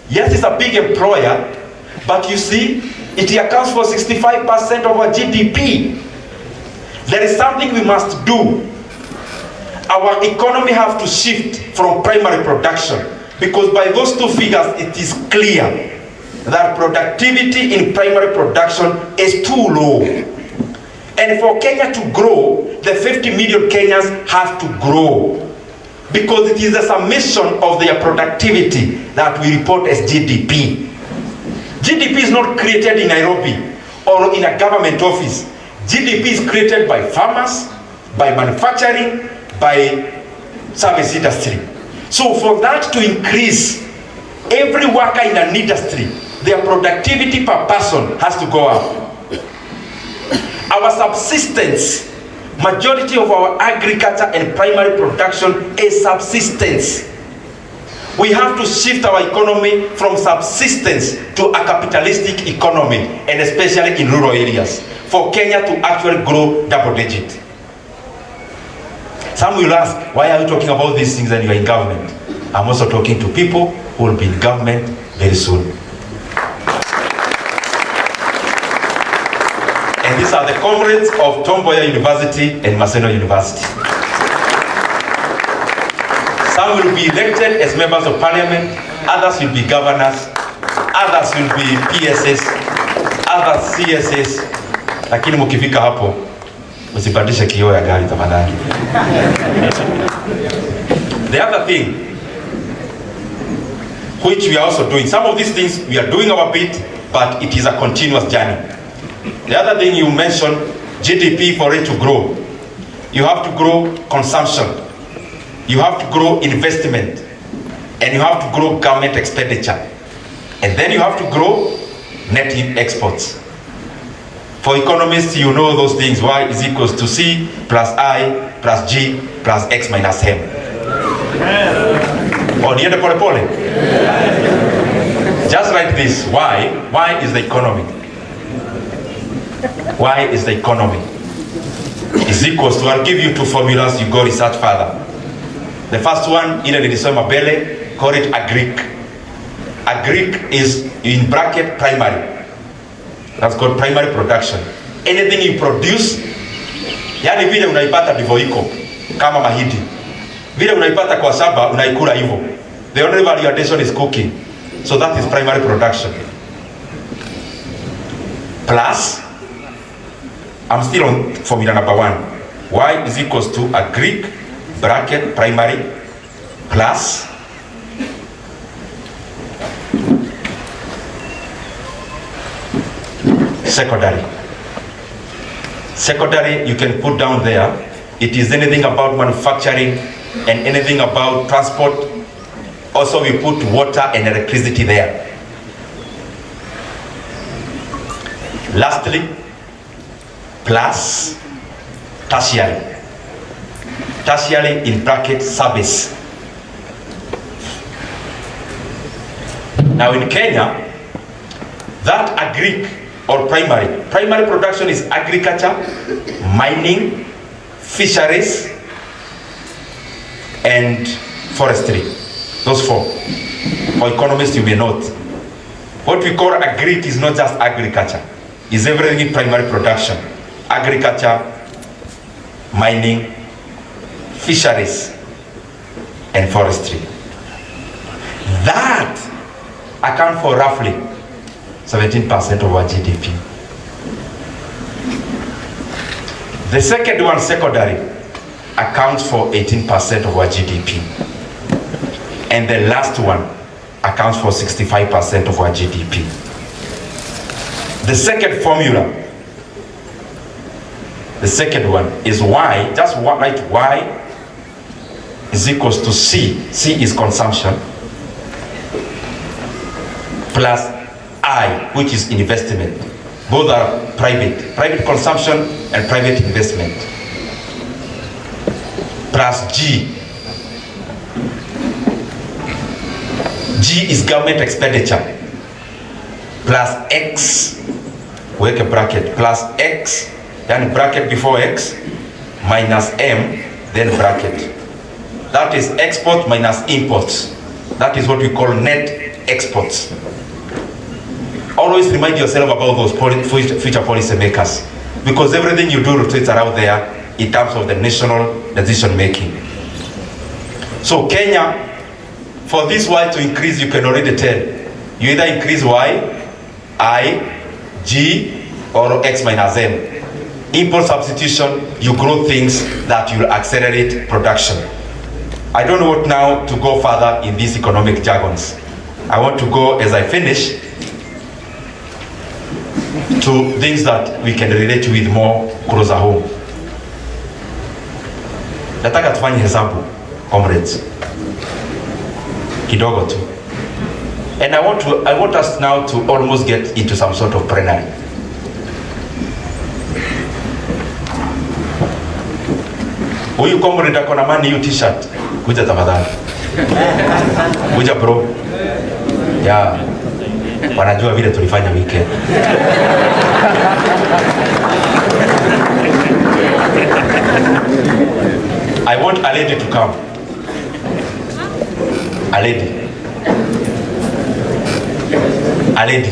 yes, it's a big employer, but you see, it accounts for 65% of our GDP. There is something we must do. Our economy has to shift from primary production, because by those two figures, it is clear that productivity in primary production is too low. And for Kenya to grow, the 50 million Kenyans have to grow, because it is a summation of their productivity that we report as GDP. GDP is not created in Nairobi or in a government office. GDP is created by farmers, by manufacturing, by service industry. So for that to increase, every worker in an industry, their productivity per person has to go up. Our subsistence, majority of our agriculture and primary production is subsistence. We have to shift our economy from subsistence to a capitalistic economy, and especially in rural areas, for Kenya to actually grow double digit. Some will ask, why are you talking about these things when you are in government? I'm also talking to people who will be in government very soon. And these are the comrades of Tombaya University and Maseno University. Some will be elected as members of parliament, others will be governors, others will be PSS, others CSS. Lakini mkifika hapo, usibadilishe kioo ya gari tafadhali. The other thing, which we are also doing, some of these things we are doing our bit, but it is a continuous journey. The other thing you mentioned, GDP, for it to grow, you have to grow consumption, you have to grow investment, and you have to grow government expenditure, and then you have to grow net exports. For economists, you know those things. Y is equals to C plus I plus G plus X minus M. Or niende pole pole? Just like this. Y is the economy. Y is the economy. Is equals to, I'll give you two formulas, you go research further. The first one, ile nilisoma bele, call it agric. Agric is in bracket primary. That's called primary production. Anything you produce, yani vile unaipata ndivyo iko, kama mahindi. Vile unaipata kwa shamba, unaikula hivyo. The only value addition is cooking. So that is primary production. Plus, I'm still on formula number 1. Y is equals to agric, bracket, primary, plus secondary. Secondary, you can put down there, it is anything about manufacturing and anything about transport. Also, we put water and electricity there. Lastly, plus tertiary. Tertiary in bracket service. Now in Kenya, that agric or primary production is agriculture, mining, fisheries, and forestry. Those 4. For economists, you may note. What we call agric is not just agriculture. It's everything in primary production. Agriculture, mining, fisheries, and forestry. That account for roughly 17% of our GDP. The second one, secondary, accounts for 18% of our GDP. And the last one accounts for 65% of our GDP. The second formula, the second one is Y, just write Y is equals to C. C is consumption, plus I, which is investment. Both are private consumption and private investment. Plus G. G is government expenditure. plus X, weke bracket, plus X, yani bracket before X, minus M, then bracket. That is export minus imports. That is what we call net exports. Always remind yourself about those future policy makers, because everything you do rotates around there in terms of the national decision making. So Kenya, for this Y to increase, you can already tell. You either increase Y, I, G, or X minus M. Import substitution, you grow things that will accelerate production. I don't want now to go further in these economic jargons. I want to go, as I finish, to things that we can relate with more closer home. Nataka tufanye hesabu, comrades. Kidogo tu. And I want us now to almost get into some sort of plenary. Huyu comrade akona mani hiyo t-shirt. Kuja tafadhali. Kuja bro. Yeah. Wanajua vile tulifanya weekend. I want a lady to come. A lady. A lady.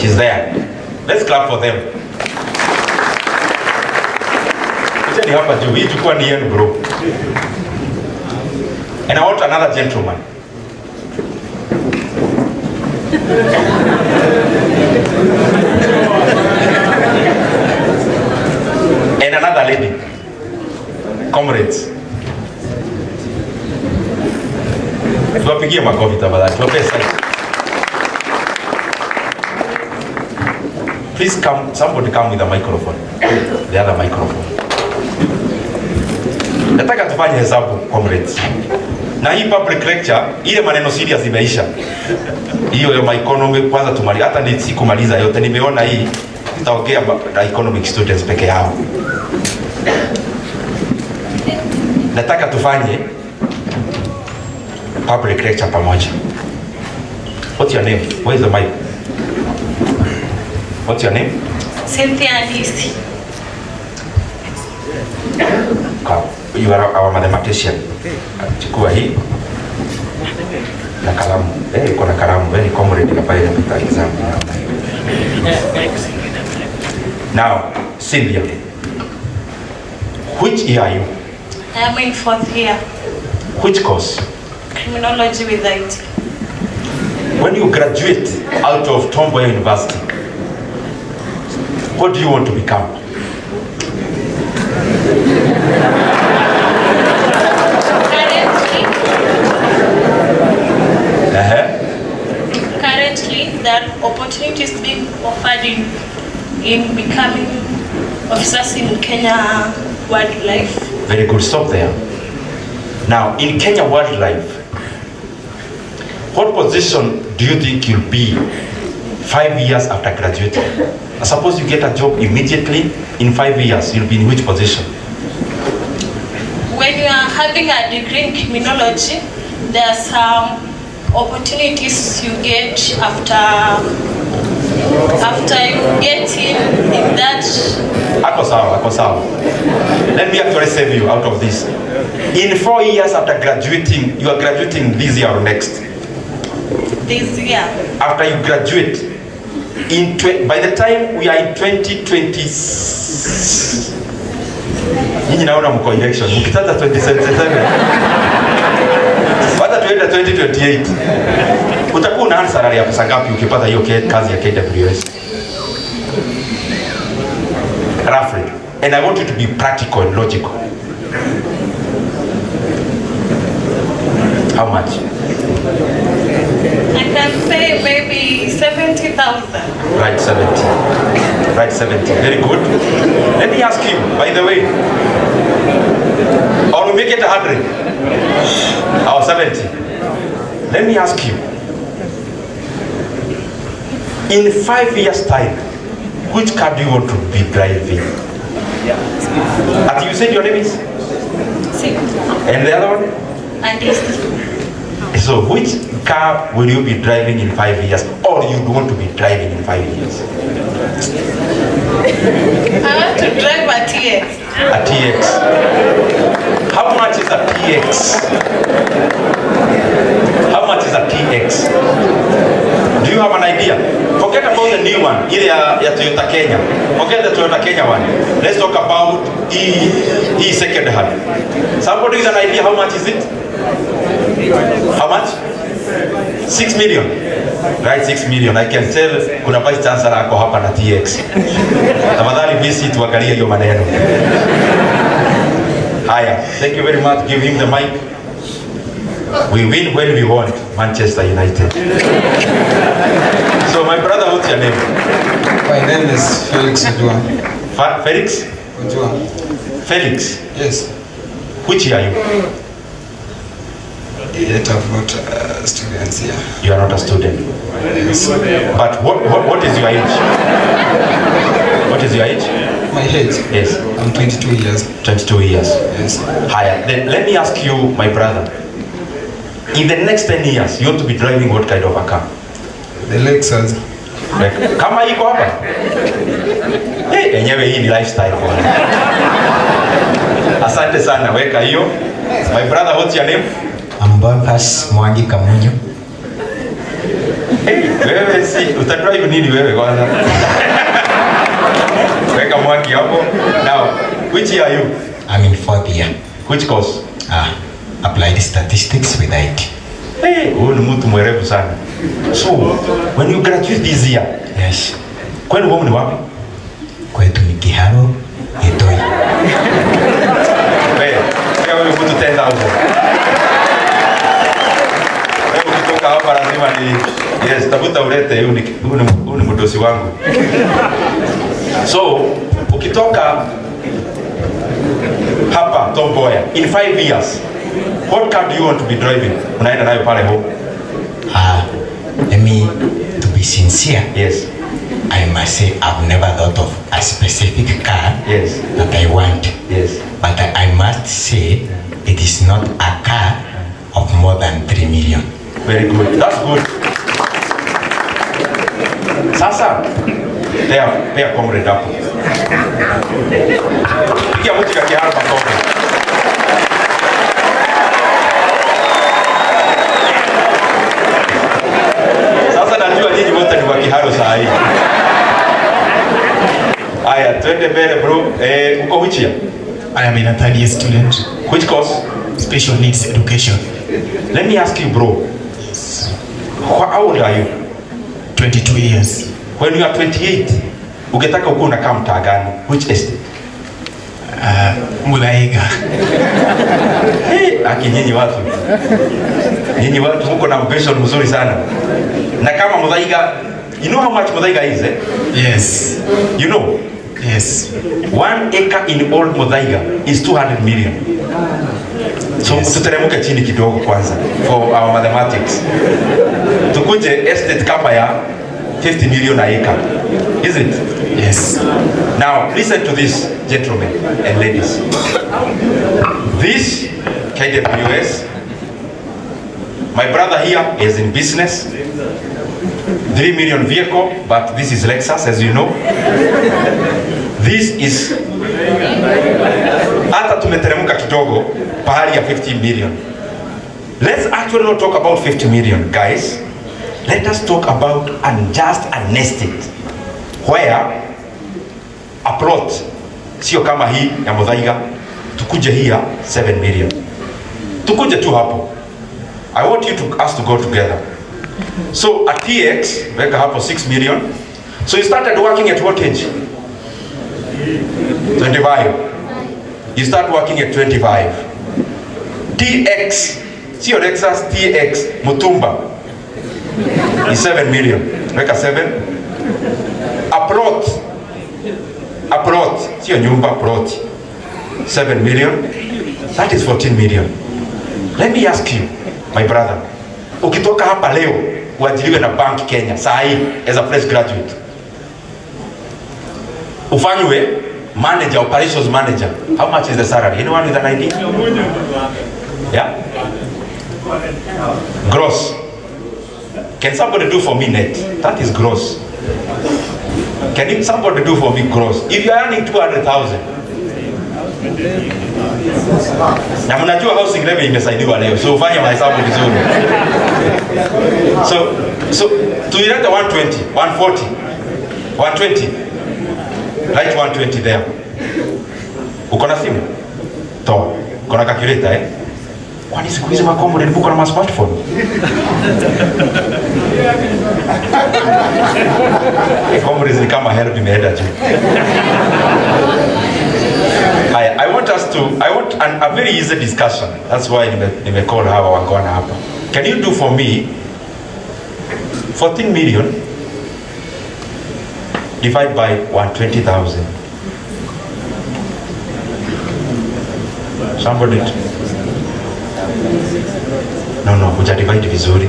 She's there. Let's clap for them. Kuja ni hapa juu. Hii chukua ni yenu bro. And I want another gentleman. And another lady. Comrades. Tuwapigie makofi tafadhali. Tuwapee sana. Please come, somebody come with a microphone. The other microphone. Nataka tufanye hesabu, comrades. Na hii public lecture, ile maneno serious imeisha. Hiyo ya economic kwanza tumaliza. Hata ni sikumaliza yote, nimeona hii tutaongea na economic students peke yao. Nataka tufanye public lecture pamoja. What's your name? Where is the mic? What's your name?
Cynthia Ndindi.
Come. You are our mathematician. Chukua hii na kalamu. Iko na kalamu. Very comrade hapa inapita exam. Now, Cynthia, which year are you?
I am in 4th year.
Which course?
Criminology with IT.
When you graduate out of Tombaya University, what do you want to become?
Currently, there are opportunities being offered in becoming officers in Kenya Wildlife.
Very good, stop there. Now, in Kenya Wildlife, what position do you think you'll be 5 years after graduating? Suppose you get a job immediately, in 5 years, you'll be in which position?
When you are having a degree in criminology, there are some opportunities you get after you get in that.
Ako sawa. Let me actually save you out of this. In 4 years after graduating, you are graduating this year or next?
This year.
After you graduate, by the time we are in 2020, nyinyi naona mko election, mkitata 2077, baada tuenda 2028, utakuwa na salary ya pesa ngapi ukipata hiyo kazi ya KWS? Roughly. And I want you to be practical and logical. How much?
I can say maybe 70,000.
Right, 70. Right, 70. Very good. Let me ask you, by the way, or we make it 100 or 70. Let me ask you, in 5 years' time, which car do you want to be driving? As you said, your name is?
Sim.
And the other one?
And this.
So which car will you be driving in 5 years? Or or you want to be driving in 5 years?
I want to drive a TX.
A TX. How much is a TX? How much is a TX? Do you have an idea? Forget about the new one, ile ya Toyota Kenya. Forget the Toyota Kenya one. Let's talk about E second hand. Somebody with an idea, how much is it? How much? 6 million. Right, 6 million. I can tell kuna vice chancellor ako hapa na TX. Tafadhali visit tuangalie hiyo maneno. Haya, thank you very much. Give him the mic. We win when we want. Manchester United. So my brother, what's your name?
My name is Felix Odua.
Felix?
Odua.
Felix?
Yes.
Which year are you?
Yet I've got students here.
You are not a student.
Yes.
But what is your age? What is your age?
My age?
Yes.
I'm 22 years.
22 years.
Yes.
Higher. Then let me ask you, my brother. In the next 10 years, you want to be driving what kind of a car?
The Lexus.
Like, kama iko hapa? Enyewe hii ni lifestyle kwa. Asante sana, weka hiyo. My brother, what's your name?
I'm Boniface Mwangi Kamunyo.
Wewe si utadrive nini wewe kwanza? Weka Mwangi hapo. Now, which year are you?
I'm in 4th year.
Which course?
Applied statistics with IT.
Huyu ni mtu mwerevu sana. So, when you graduate this year,
yes.
Kwani wewe ni wapi?
Kwetu ni Kiharo, Itoi.
Wewe mtu 10,000. Wewe ukitoka hapa lazima ni yes, tafuta ulete huyu ni mdosi wangu. So, ukitoka hapa Tombaya in 5 years, what car do you want to be driving? Unaenda nayo pale home?
Let me to be sincere.
Yes.
I must say I've never thought of a specific car
Yes.
that I want.
Yes.
But I must say it is not a car of more than 3 million.
Very good. That's good. Sasa, pea comrade hapo. Pigia mtu kwa kiara makofi. Sasa najua nyinyi wote ni wa Kiharo saa hii. Aya, twende mbele bro. Uko which year?
I am in a 3rd year student.
Which course?
Special needs education.
Let me ask you bro. How old are you?
22 years.
When you are 28, ungetaka uko unakaa mtaa gani? Which estate?
Mulaiga.
Aki nyinyi watu. Nyinyi watu mko na ambition mzuri sana. Na kama Mulaiga, you know how much Mulaiga is, eh?
Yes.
You know?
Yes.
1 acre in old Mulaiga is 200 million. So yes. Tuteremuke chini kidogo kwanza for our mathematics. Tukuje estate kama ya 50 million a acre. Is it?
Yes.
Now listen to this, gentlemen and ladies. This KWS, my brother here is in business. 3 million vehicle, but this is Lexus, as you know. This is hata tumeteremka kidogo pahali ya 50 million. Let's actually not talk about 50 million, guys. Let us talk about just an estate where a plot sio kama hii ya Muthaiga, tukuje hii 7 million. Tukuje tu hapo. I want you to us to go together. So at TX, weka hapo 6 million. So you started working at what age? 25. You start working at 25. TX, sio Lexus, TX, Mutumba is 7 million. Weka 7. A plot, sio nyumba, plot, 7 million. That is 14 million. Let me ask you, my brother, ukitoka hapa leo uajiriwe na bank Kenya saa hii as a fresh graduate, ufanywe manager, operations manager, how much is the salary? Anyone with an idea? Yeah? Gross Can somebody do for me net? That is gross. Can somebody do for me gross? If you are earning 200,000, na mnajua housing levy imesaidiwa leo, so ufanye mahesabu vizuri. So tuilete 120, 140, 120. Write 120 there. Uko na simu? Toa. Uko na calculator Kwani siku hizi makombo nilibuka na smartphone? Kombo ni kama help imeenda tu. I want a very easy discussion. That's why nime call hawa wangona hapa. Can you do for me 14 million divided by 120,000? Somebody. No, kuja divide vizuri.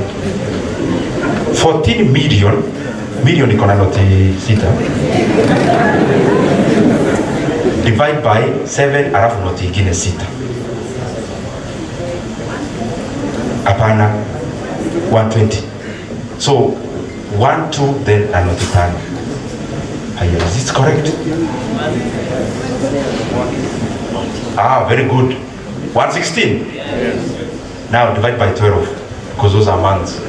14 million iko na noti 6. Divide by 7 alafu noti ingine 6. Hapana, 120. So 1, 2 then a noti 5. Is this correct? Very good. 116. Now divide by 12 because those are months.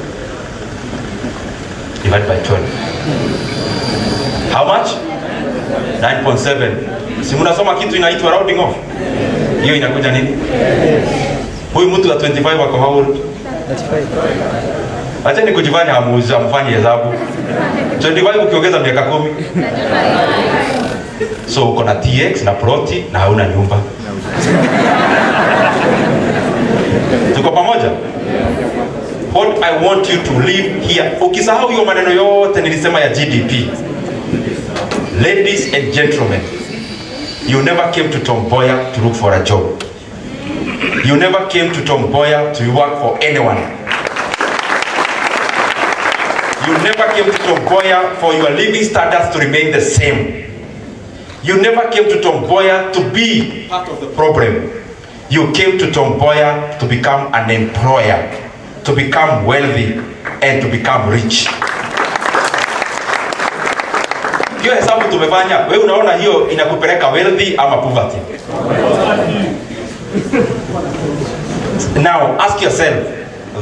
Divide by 12. How much? 9.7. Si mnasoma kitu inaitwa rounding off. Hiyo inakuja nini? Huyu mtu wa 25 wako how old? 35. Acha ni kujifanya hamuuza mfanye hesabu. 25 ukiongeza miaka 10. So uko na TX na ploti na hauna nyumba. Tuko pamoja? What I want you to live here. Ukisahau hiyo maneno yote nilisema ya GDP. Ladies and gentlemen, you never came to Tombaya to look for a job. You never came to Tombaya to work for anyone. You never came to Tombaya for your living standards to remain the same. You never came to Tombaya to be part of the problem. You came to Tombaya to become an employer, to become wealthy, and to become rich. Hiyo hesabu tumefanya, wewe unaona hiyo inakupeleka wealthy ama poverty? Now ask yourself,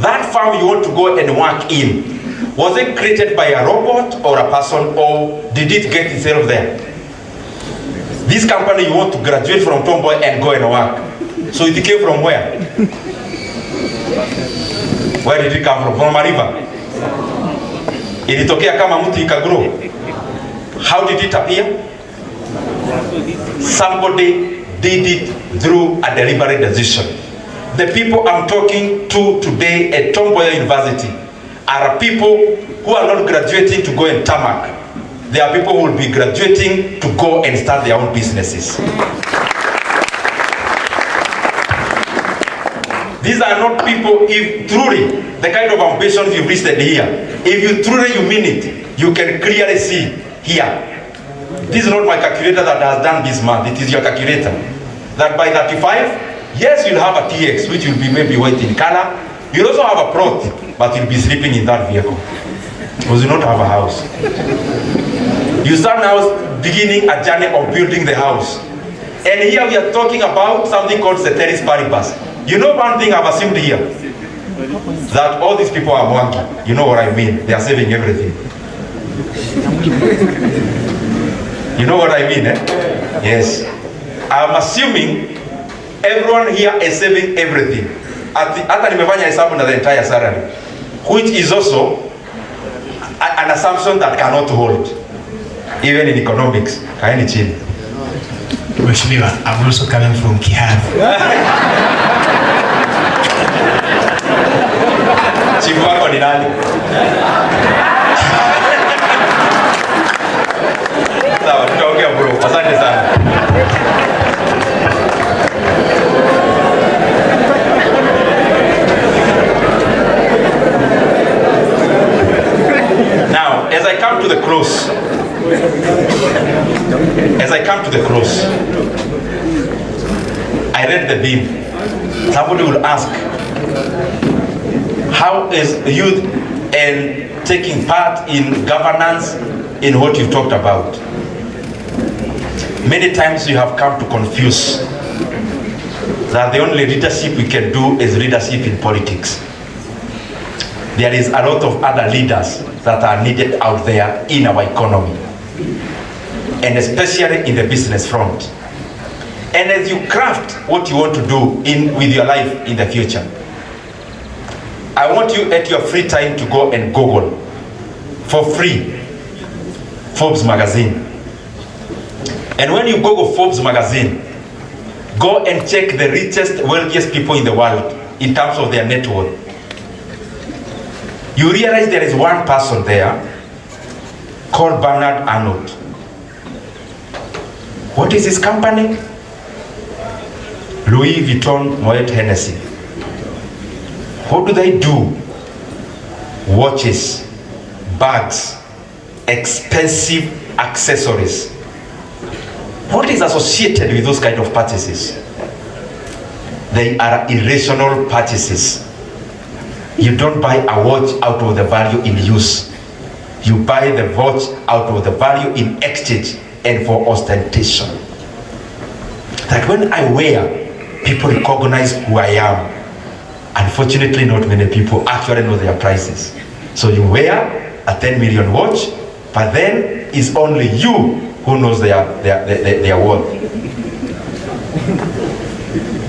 that farm you want to go and work in, was it created by a robot or a person, or did it get itself there? This company you want to graduate from Tombaya and go and work. So it came from where? Where did it come from? From a river. Ilitokea kama mti ikagrow. How did it appear? Somebody did it through a deliberate decision. The people I'm talking to today at Tombaya University are people who are not graduating to go and tarmac. They are people who will be graduating to go and start their own businesses. These are not people, if truly, the kind of ambitions you've listed here, if you truly mean it, you can clearly see here. This is not my calculator that has done this math, it is your calculator. That by 35, yes, you'll have a TX, which will be maybe white in color. You'll also have a plot, but you'll be sleeping in that vehicle. Because you don't have a house. You start now beginning a journey of building the house. And here we are talking about something called ceteris paribus. You know one thing I've assumed here? That all these people are wanking. You know what I mean? They are saving everything. You know what I mean, Yes. I'm assuming everyone here is saving everything. Hata nimefanya hesabu na the entire salary. Which is also an assumption that cannot hold. Even in economics. Kaeni chini.
Mheshimiwa, I'm also coming from Kiharu.
Chifu wako ni nani? Sawa, tutaongea bro. Asante sana. Now, as I come to the close, I read the theme. Somebody will ask, how is youth and taking part in governance in what you've talked about. Many times you have come to confuse that the only leadership we can do is leadership in politics. There is a lot of other leaders that are needed out there in our economy, and especially in the business front. And as you craft what you want to do with your life in the future, I want you at your free time to go and Google for free Forbes magazine. And when you Google Forbes magazine, go and check the richest, wealthiest people in the world in terms of their net worth. You realize there is one person there called Bernard Arnault. What is his company? Louis Vuitton Moet Hennessy. What do they do? Watches, bags, expensive accessories. What is associated with those kind of purchases? They are irrational purchases. You don't buy a watch out of the value in use. You buy the watch out of the value in exchange and for ostentation. That when I wear, people recognize who I am. Unfortunately, not many people actually know their prices. So you wear a 10 million watch, but then it's only you who knows their worth.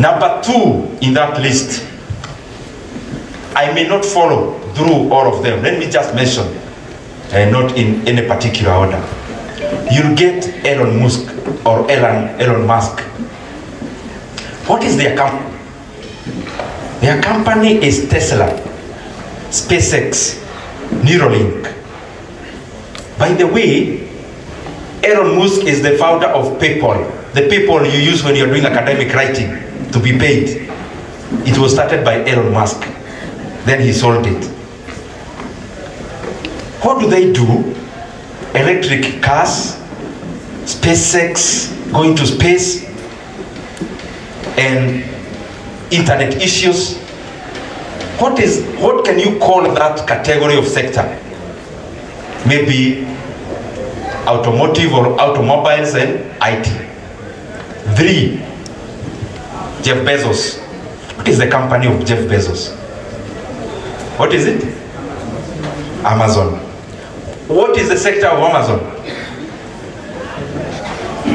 Number 2 in that list, I may not follow through all of them. Let me just mention, not in any particular order. You'll get Elon Musk or Elon Musk. What is their company? Their company is Tesla, SpaceX, Neuralink. By the way, Elon Musk is the founder of PayPal, the PayPal you use when you're doing academic writing to be paid. It was started by Elon Musk. Then he sold it. What do they do? Electric cars, SpaceX, going to space, and internet issues. What can you call that category of sector? Maybe automotive or automobiles and IT. 3, Jeff Bezos. What is the company of Jeff Bezos? What is it? Amazon. What is the sector of Amazon?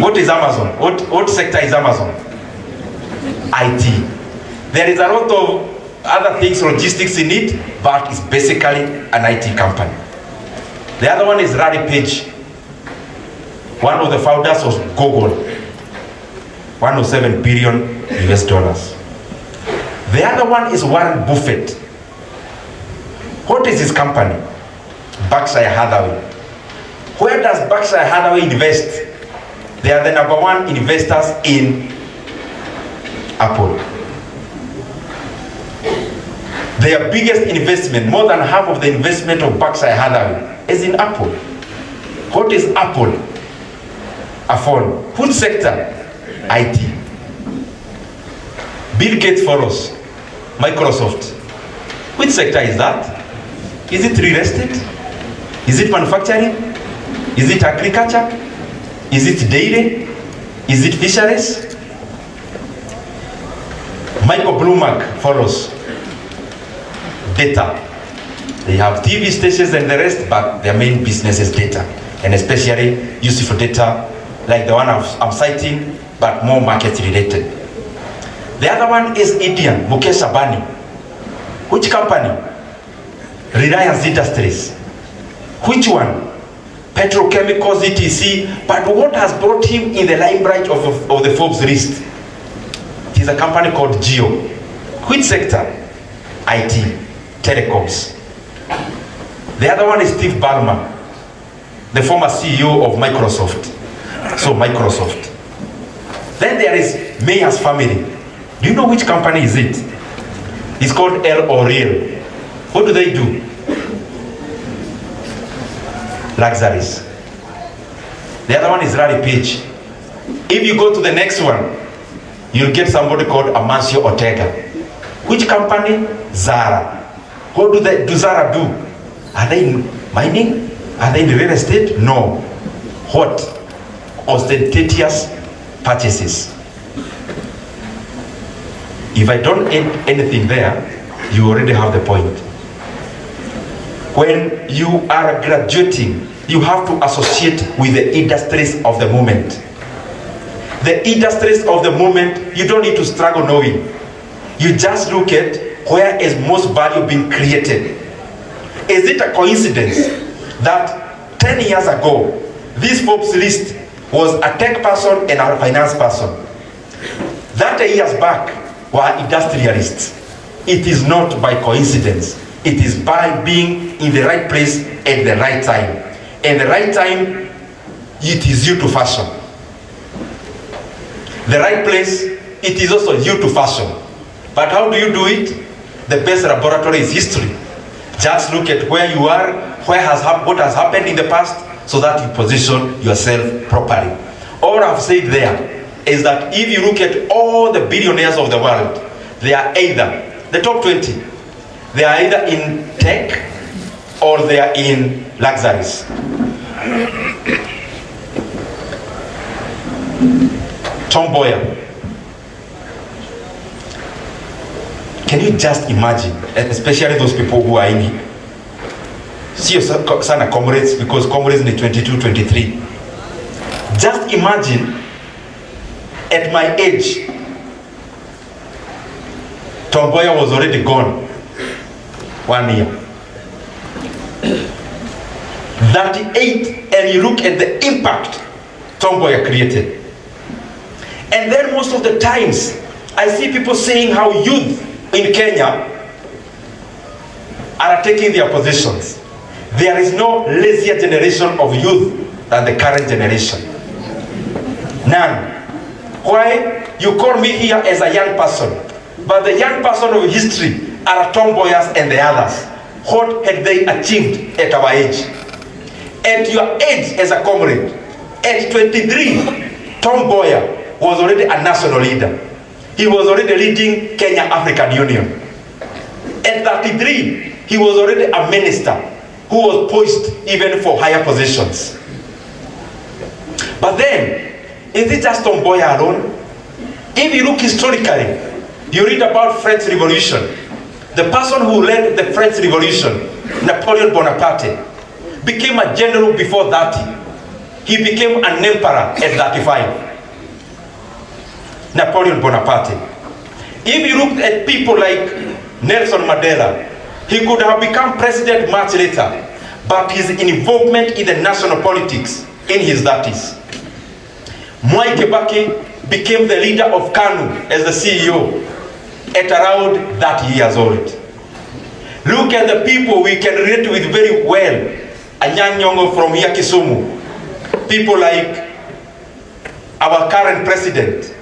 What is Amazon? What sector is Amazon? IT. There is a lot of other things, logistics in it, but it's basically an IT company. The other one is Larry Page. One of the founders of Google. 107 billion US dollars. The other one is Warren Buffett. What is his company? Berkshire Hathaway. Where does Berkshire Hathaway invest? They are the number 1 investors in Apple. Their biggest investment, more than half of the investment of Berkshire Hathaway, is in Apple. What is Apple? A phone. Which sector? IT. Bill Gates follows. Microsoft. Which sector is that? Is it real estate? Is it manufacturing? Is it agriculture? Is it dairy? Is it fisheries? Michael Bloomberg follows. Data. They have TV stations and the rest, but their main business is data, and especially useful data like the one I'm citing, but more market related. The other one is Indian, Mukesh Ambani. Which company? Reliance Industries. Which one? Petrochemicals, etc. But what has brought him in the limelight of the Forbes list? It is a company called Geo. Which sector? IT, telecoms. The other one is Steve Ballmer, the former CEO of Microsoft. So Microsoft. Then there is Mayer's family. Do you know which company is it? It's called L. O'Reilly. What do they do? Luxuries. The other one is Larry Page. If you go to the next one, you'll get somebody called Amancio Ortega. Which company? Zara. What do Zara do? Are they in mining? Are they in real estate? No. What? Ostentatious purchases. If I don't add anything there, you already have the point. When you are graduating, you have to associate with the industries of the moment. The industries of the moment, you don't need to struggle knowing. You just look at where is most value being created. Is it a coincidence that 10 years ago, this Forbes list was a tech person and a finance person? 30 years back were industrialists. It is not by coincidence. It is by being in the right place at the right time. And the right time, it is you to fashion. The right place, it is also you to fashion. But how do you do it? The best laboratory is history. Just look at where you are, what has happened in the past, so that you position yourself properly. All I've said there is that if you look at all the billionaires of the world, they are either, the top 20, they are either in tech or they are in luxuries. Tombaya. Can you just imagine, especially those people who are in here? See your son are comrades, because comrades in 22, 23. Just imagine, at my age, Tombaya was already gone 1 year. 38, and you look at the impact Tombaya created. And then most of the times, I see people saying how youth in Kenya are taking their positions. There is no lazier generation of youth than the current generation. None. Why? You call me here as a young person, but the young person of history are Tombayas and the others. What had they achieved at our age? At your age as a comrade, at 23, Tombaya was already a national leader. He was already leading Kenya African Union. At 33, he was already a minister who was poised even for higher positions. But then, is it just Tombaya alone? If you look historically, you read about French Revolution. The person who led the French Revolution, Napoleon Bonaparte, became a general before 30. He became an emperor at 35. Napoleon Bonaparte. If you look at people like Nelson Mandela, he could have become president much later, but his involvement in the national politics in his 30s. Mwai Kibaki became the leader of KANU as the CEO at around 30 years old. Look at the people we can relate with very well. Anyang' Nyong'o from here, Kisumu. People like our current president.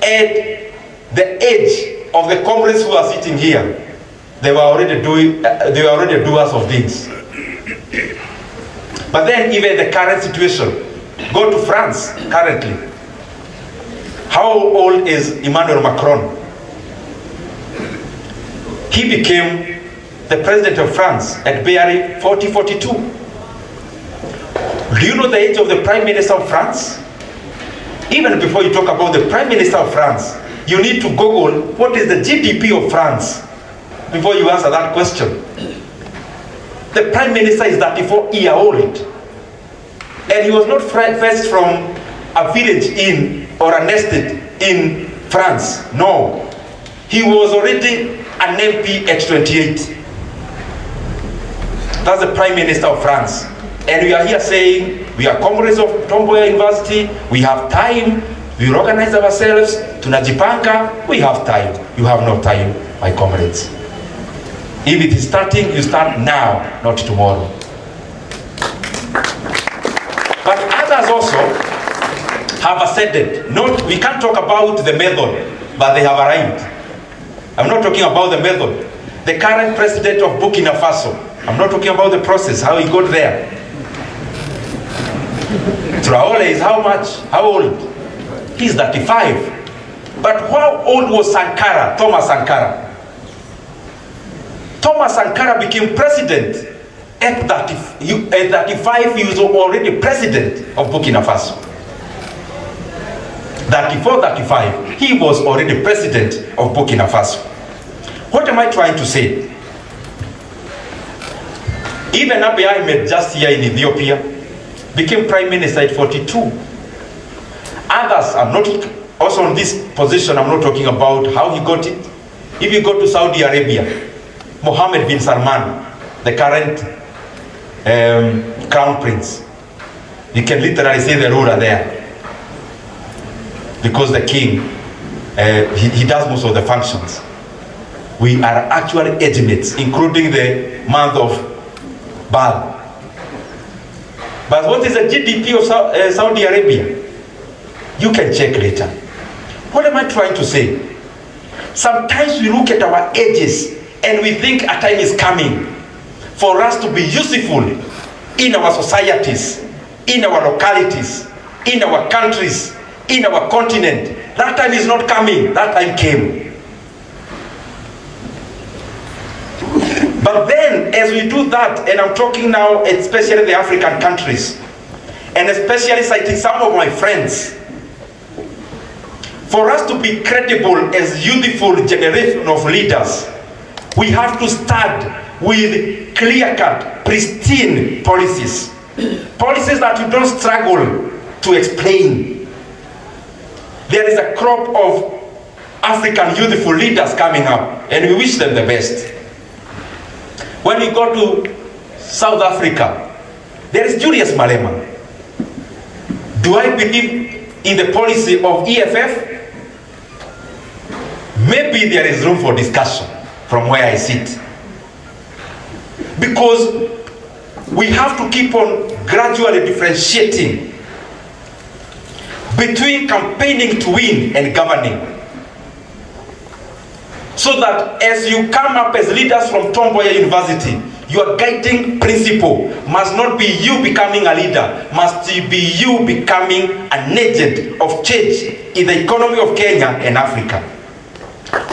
At the age of the comrades who are sitting here, they were already doers of things. But then even the current situation, go to France currently. How old is Emmanuel Macron? He became the president of France at barely 40, 42. Do you know the age of the prime minister of France? Even before you talk about the prime minister of France, you need to Google what is the GDP of France before you answer that question. The prime minister is 34-year-old. And he was not first from a village in or a nested in France. No. He was already an MP at 28. That's the prime minister of France. And we are here saying, we are comrades of Tombaya University, we have time, we organize ourselves, tunajipanga, we have time. You have no time, my comrades. If it is starting, you start now, not tomorrow. But others also have ascended. We can't talk about the method, but they have arrived. I'm not talking about the method. The current president of Burkina Faso, I'm not talking about the process, how he got there. Traore is how much? How old? He's 35. But how old was Sankara, Thomas Sankara? Thomas Sankara became president At 35, he was already president of Burkina Faso. 34, 35, he was already president of Burkina Faso. What am I trying to say? Even Abiy Ahmed, just here in Ethiopia, became prime minister at 42. Others are not also in this position. I'm not talking about how he got it. If you go to Saudi Arabia, Mohammed bin Salman, the current crown prince, you can literally say the ruler there, because the king, he does most of the functions. We are actually age mates, including the month of birth. But what is the GDP of Saudi Arabia? You can check later. What am I trying to say? Sometimes we look at our ages and we think a time is coming for us to be useful in our societies, in our localities, in our countries, in our continent. That time is not coming. That time came. But then, as we do that, and I'm talking now especially the African countries, and especially citing some of my friends, for us to be credible as youthful generation of leaders, we have to start with clear-cut, pristine policies. Policies that you don't struggle to explain. There is a crop of African youthful leaders coming up, and we wish them the best. When we go to South Africa, there is Julius Malema. Do I believe in the policy of EFF? Maybe there is room for discussion from where I sit. Because we have to keep on gradually differentiating between campaigning to win and governing. So that as you come up as leaders from Tombaya University, your guiding principle must not be you becoming a leader, must be you becoming an agent of change in the economy of Kenya and Africa.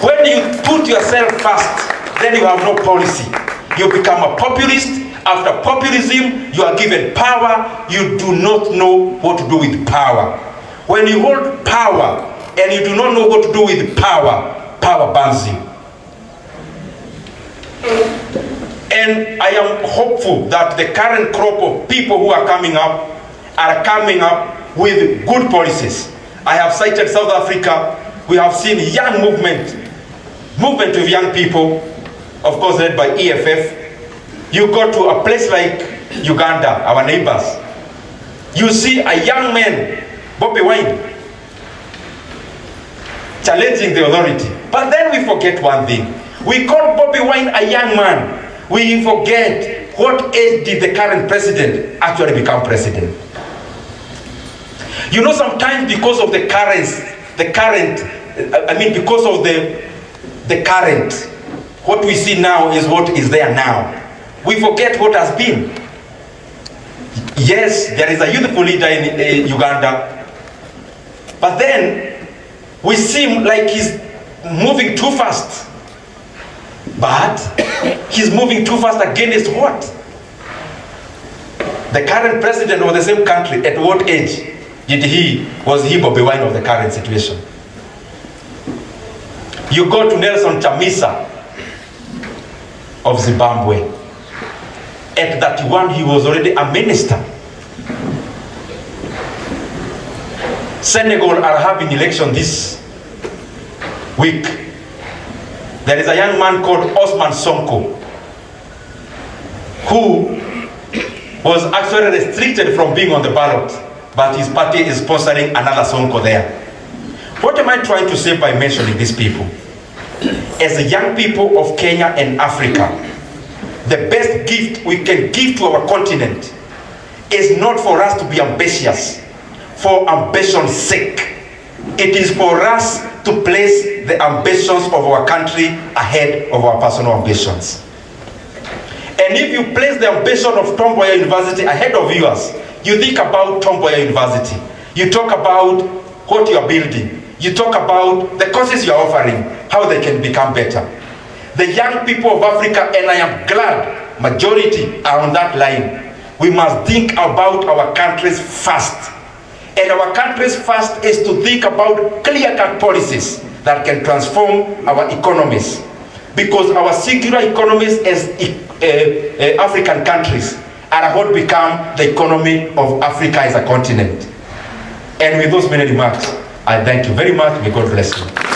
When you put yourself first, then you have no policy. You become a populist. After populism, you are given power. You do not know what to do with power. When you hold power and you do not know what to do with power, power burns you. And I am hopeful that the current crop of people who are coming up with good policies. I have cited South Africa. We have seen young movement of young people, of course led by EFF. You go to a place like Uganda, our neighbors, you see a young man, Bobi Wine, challenging the authority. But then we forget one thing. We call Bobi Wine a young man. We forget what age did the current president actually become president. You know, sometimes because of because of the current, what we see now is what is there now. We forget what has been. Yes, there is a youthful leader in Uganda, but then we seem like he's moving too fast. But he's moving too fast against what? The current president of the same country, at what age was he Bobi Wine of the current situation? You go to Nelson Chamisa of Zimbabwe. At 31, he was already a minister. Senegal are having election this week. There is a young man called Osman Sonko who was actually restricted from being on the ballot, but his party is sponsoring another Sonko there. What am I trying to say by mentioning these people? As the young people of Kenya and Africa, the best gift we can give to our continent is not for us to be ambitious for ambition's sake. It is for us to place the ambitions of our country ahead of our personal ambitions. And if you place the ambition of Tombaya University ahead of yours, you think about Tombaya University. You talk about what you are building. You talk about the courses you are offering, how they can become better. The young people of Africa, and I am glad majority are on that line. We must think about our countries first. And our countries first is to think about clear-cut policies that can transform our economies. Because our singular economies as African countries are what become the economy of Africa as a continent. And with those many remarks, I thank you very much. May God bless you.